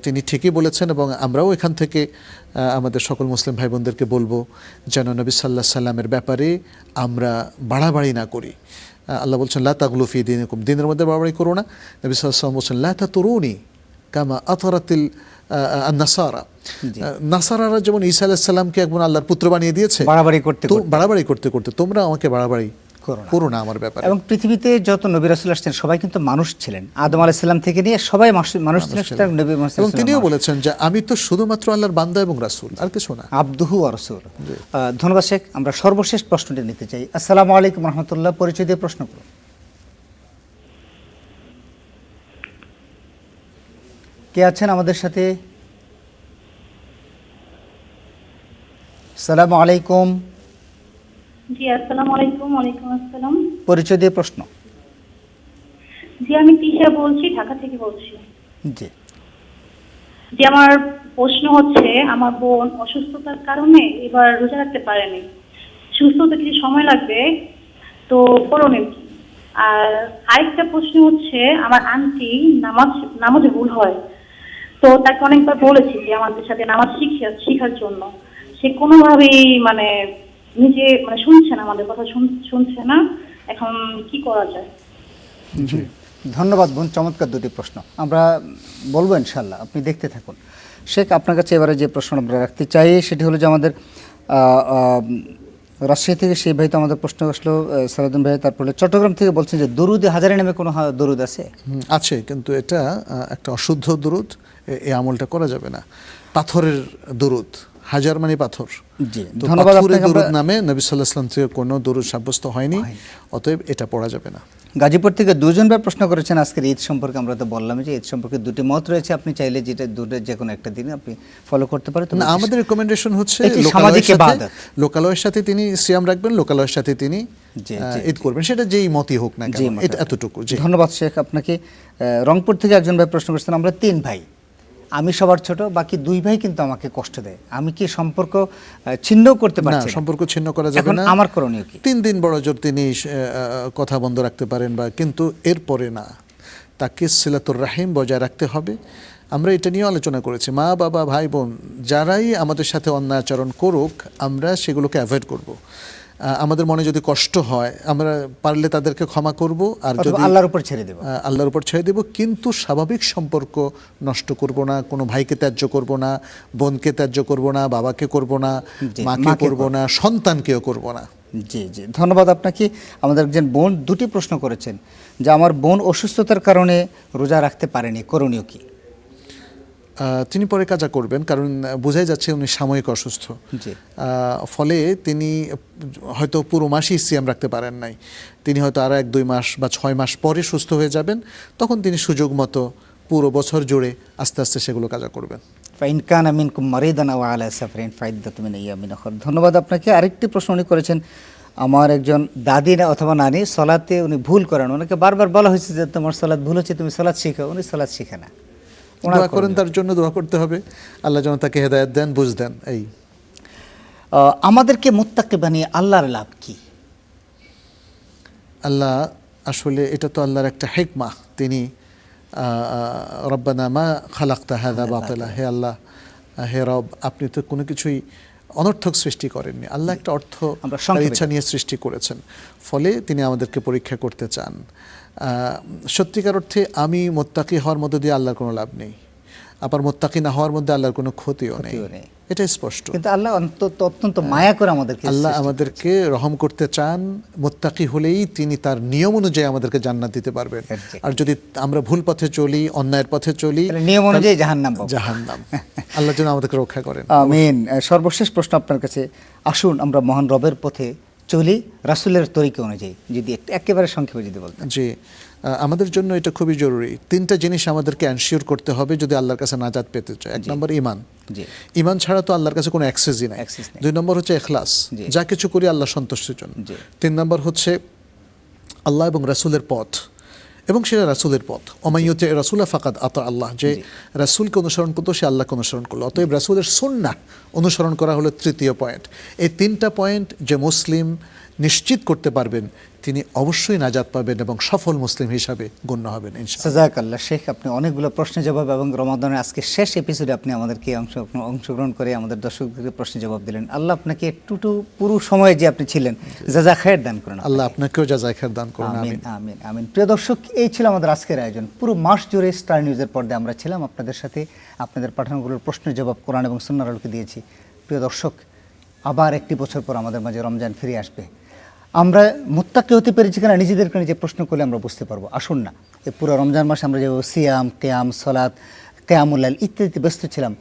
তিনি ঠিকই বলেছেন, এবং আমরাও এখান থেকে আমাদের সকল মুসলিম ভাই বোনদেরকে বলবো যেন নবী সাল্লাল্লাহু আলাইহি সাল্লামের ব্যাপারে আমরা বাড়াবাড়ি না করি। আল্লাহ বলছেন লা তাগলু ফি দীনিকুম, দিনের মধ্যে বাড়াবাড়ি করো না। নবী সাল্লাল্লাহু আলাইহি ওয়াসাল্লাম বলছেন লা তাতুরুনি কামা আতরাতিল নাসারা, নাসারারা যেমন ঈসা আলাইহিস সালামকে একজন আল্লাহর পুত্র বানিয়ে দিয়েছে, বাড়াবাড়ি করতে তো বাড়াবাড়ি করতে করতে তোমরা আমাকে বাড়াবাড়ি করো না আমার ব্যাপারে। এবং পৃথিবীতে যত নবী রাসূল আসছেন সবাই কিন্তু মানুষ ছিলেন, আদম আলাইহিস সালাম থেকে নিয়ে সবাই মানুষ ছিলেন, সুতরাং নবী মুহাম্মদ এবং তিনিও বলেছেন যে আমি তো শুধুমাত্র আল্লাহর বান্দা এবং রাসূল, আর কিছু না। আবদুহু ওয়া রাসূল। ধন্যবাদ শেখ। আমরা সর্বশেষ প্রশ্নটি নিতে চাই। আসসালামু আলাইকুম রহমতুল্লাহ, পরিচয় দিয়ে প্রশ্ন করুন। কে আছেন আমাদের সাথে? আসসালামু আলাইকুম। জি আসসালামু আলাইকুম। ওয়ালাইকুম আসসালাম। পরিচয় দিয়ে প্রশ্ন। জি আমি তিশা বলছি, ঢাকা থেকে বলছি। জি যে আমার প্রশ্ন হচ্ছে, আমার বোন অসুস্থতার কারণে এবার রোজা রাখতে পারেনি, সুস্থ হতে কিছু সময় লাগবে, তো করণীয় কি? আর আরেকটা প্রশ্ন হচ্ছে, আমার আন্টি নামাজে ভুল হয়, তো তাকে অনেকবার বলেছি যে আমাদের সাথে নামাজ শিখার জন্য, সে কোনোভাবেই মানে নিজে মানে শুনছে না, আমাদের কথা শুনছে না, এখন কি করা যায়? ধন্যবাদ বোন, চমৎকার দুটি প্রশ্ন, আমরা বলবো ইনশাল্লাহ, আপনি দেখতে থাকুন। শেখ আপনার কাছে এবারে যে প্রশ্ন আমরা রাখতে চাই সেটি হলো যে আমাদের রাজশাহী থেকে সেই ভাই তো আমাদের প্রশ্ন আসলো, সালাউদ্দিন ভাই, তারপরে চট্টগ্রাম থেকে বলছেন যে দরুদে হাজারে নামে কোনো দরুদ আছে? আছে, কিন্তু এটা একটা অশুদ্ধ দরুদ, এই আমলটা করা যাবে না। পাথরের দরুদ, হাজার মানে পাথর। জি তো ধন্যবাদ পাথরের আপনাকে। দরুদ নামে নবী সাল্লাল্লাহু আলাইহি ওয়াসাল্লাম থেকে কোনো দরুদ সাব্যস্ত হয়নি, অতএব এটা পড়া যাবে না। গাজীপুর থেকে দুজন ভাই প্রশ্ন করেছেন আজকের ঈদ সম্পর্কে। আমরা তো বললাম যে ঈদ সম্পর্কে দুটি মত রয়েছে, আপনি চাইলে যেটা দুটোর যে কোনো একটা দিনে আপনি ফলো করতে পারেন। না, আমাদের রেকমেন্ডেশন হচ্ছে লোকালয়ের সাথে তিনি সিয়াম রাখবেন, লোকালয়ের সাথে তিনি ঈদ করবেন, সেটা যেই মতই হোক না কেন, এটা এতটুকু। ধন্যবাদ শেখ আপনাকে। রংপুর থেকে একজন ভাই প্রশ্ন করেছেন, আমরা 3 ভাই, আমি সবার ছোট, বাকি 2 ভাই কিন্তু আমাকে কষ্ট দেয়, আমি কি সম্পর্ক ছিন্ন করতে পারছি না? সম্পর্ক ছিন্ন করা যাবে না। আমার করণীয় কি? 3 দিন বড় জোর তিনি কথা বন্ধ রাখতে পারেন, বা কিন্তু এরপরে না, তাকে সিলাতুর রাহিম বজায় রাখতে হবে। আমরা এটা নিয়ে আলোচনা করেছি, মা বাবা ভাই বোন যারাই আমাদের সাথে অন্যায় আচরণ করুক, আমরা সেগুলোকে অ্যাভয়েড করব। আমাদের মনে যদি কষ্ট হয়, আমরা পারলে তাদেরকে ক্ষমা করব, আর যদি আল্লাহর উপর ছেড়ে দেব, আল্লাহর উপর ছেড়ে দেব, কিন্তু স্বাভাবিক সম্পর্ক নষ্ট করব না। কোনো ভাইকে ত্যায্য করব না, বোনকে ত্যায্য করব না, বাবাকে করব না, মাকে করব না, সন্তানকেও করব না। জি জি ধন্যবাদ আপনাকে। আমাদের একজন বোন 2টি প্রশ্ন করেছেন যে আমার বোন অসুস্থতার কারণে রোজা রাখতে পারেনি, করণীয় কি? তিনি পরে কাজা করবেন, কারণ বোঝাই যাচ্ছে উনি সাময়িক অসুস্থ, ফলে তিনি হয়তো পুরো মাসই সিয়াম রাখতে পারেন নাই, তিনি হয়তো আরও 1-2 মাস বা 6 মাস পরে সুস্থ হয়ে যাবেন, তখন তিনি সুযোগ মতো পুরো বছর জুড়ে আস্তে আস্তে সেগুলো কাজা করবেন। ফাইন কানা মিনকুম মারিদান আও আলা সাফরিন ফাইদ্দাতুম মিন আইয়ামিন উখর। ধন্যবাদ আপনাকে। আরেকটি প্রশ্ন উনি করেছেন, আমার একজন দাদি অথবা নানি সালাতে উনি ভুল করেন, ওনাকে বারবার বলা হয়েছে যে তোমার সালাত ভুল হচ্ছে, তুমি সালাত শিখো, উনি সালাত শিখে না। দোয়া করেন, তার জন্য দোয়া করতে হবে, আল্লাহ যেন তাকে হেদায়েত দেন, বুঝ দেন। এই আমাদেরকে মুত্তাকি বানিয়ে আল্লাহর লাভ কি? আল্লাহ আসলে এটা তো আল্লাহর একটা হিকমা, তিনি রব্বানা মা খালাকতা হাযা বাতিলা, হে আল্লাহ, হে রব, আপনি তো কোনো কিছুই অনর্থক সৃষ্টি করেননি, আল্লাহ একটা অর্থ ইচ্ছা নিয়ে সৃষ্টি করেছেন, ফলে তিনি আমাদেরকে পরীক্ষা করতে চান। সত্যিকার অর্থে আমি মোত্তাকি হওয়ার মধ্যে দিয়ে আল্লাহর কোনো লাভ নেই, আবার মোত্তাকি না হওয়ার মধ্যে আল্লাহর কোনো ক্ষতিও নেই, এটা স্পষ্ট। কিন্তু আল্লাহ অত্যন্ত মায়া করে আমাদেরকে, আল্লাহ আমাদেরকে রহম করতে চান, মোত্তাকি হলেই তিনি তার নিয়ম অনুযায়ী আমাদেরকে জান্নাত দিতে পারবেন। আর যদি আমরা ভুল পথে চলি, অন্যায়ের পথে চলি, নিয়ম অনুযায়ী জাহান্নাম। আল্লাহ যেন আমাদেরকে রক্ষা করেন। আমিন। সর্বশেষ প্রশ্ন আপনার কাছে, আসুন আমরা মহান রবের পথে চলি রাসূলের তরিকা অনুযায়ী, যদি একেবারে সংক্ষেপে যদি বলতেন। জি, আমাদের জন্য এটা খুবই জরুরি। 3টা জিনিস আমাদেরকে এনশিওর করতে হবে যদি আল্লাহর কাছে নাজাত পেতে চাই। 1 নম্বর ঈমান, ঈমান ছাড়া তো আল্লাহর কাছে কোনো অ্যাক্সেসই নাই। 2 নম্বর হচ্ছে ইখলাস, যা কিছু করি আল্লাহ সন্তুষ্টির জন্য। 3 নম্বর হচ্ছে আল্লাহ এবং রাসূলের পথ, এবং সেটা রাসূলের পথ। ওমাইয়ুতি রাসূলা ফাকাদ আতা আল্লাহ, যে রাসূলকে অনুসরণ করতো সে আল্লাহকে অনুসরণ করলো। অতএব রাসূলের সুন্নাহ অনুসরণ করা হলো 3য় পয়েন্ট। এই 3টা পয়েন্ট যে মুসলিম, নিশ্চিত করতে পারবেন, তিনি অবশ্যই নাজাত পাবেন এবং সফল মুসলিম হিসাবে গণ্য হবেন ইনশাআল্লাহ। জাযাকাল্লাহ শেখ, আপনি অনেকগুলো প্রশ্নের জবাব এবং রমাদানের আজকে শেষ এপিসোডে আপনি আমাদেরকে অংশগ্রহণ করে আমাদের দর্শকদেরকে প্রশ্নের জবাব দিলেন। আল্লাহ আপনাকে একটু পুরো সময় যে আপনি ছিলেন জাযা খায়ের দান করুন। আল্লাহ আপনাকেও জাযায়ে খায়ের দান করুন। আমিন আমিন। আমিন আমিন। প্রিয় দর্শক, এই ছিল আমাদের আজকের আয়োজন। পুরো মাস জুড়ে স্টার নিউজের পর্দায় আমরা ছিলাম আপনাদের সাথে, আপনাদের পাঠানোগুলোর প্রশ্নের জবাব কোরআন এবং সুন্নাহর আলোকে দিয়েছি। প্রিয় দর্শক, আবার একটি বছর পর আমাদের মাঝে রমজান ফিরে আসবে। আমরা মুত্তাকি হতে পেরেছি কিনা নিজেদেরকে নিজে প্রশ্ন করলে আমরা বুঝতে পারবো। আসুন না, এই পুরো রমজান মাসে আমরা যেভাবে সিয়াম, কিয়াম, সালাত, কিয়ামুল লাইল ইত্যাদিতে ব্যস্ত ছিলাম,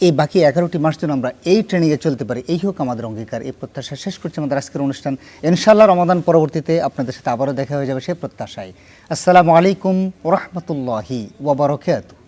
এই বাকি 11টি মাস যেন আমরা এই ট্রেনিংয়ে চলতে পারি, এই হোক আমাদের অঙ্গীকার। এই প্রত্যাশা শেষ করছি আমাদের আজকের অনুষ্ঠান। ইনশাআল্লাহ রমাদান পরবর্তীতে আপনাদের সাথে আবারও দেখা হয়ে যাবে সেই প্রত্যাশায়। আসসালামু আলাইকুম ওয়া রাহমাতুল্লাহি ওয়া বারাকাতুহু।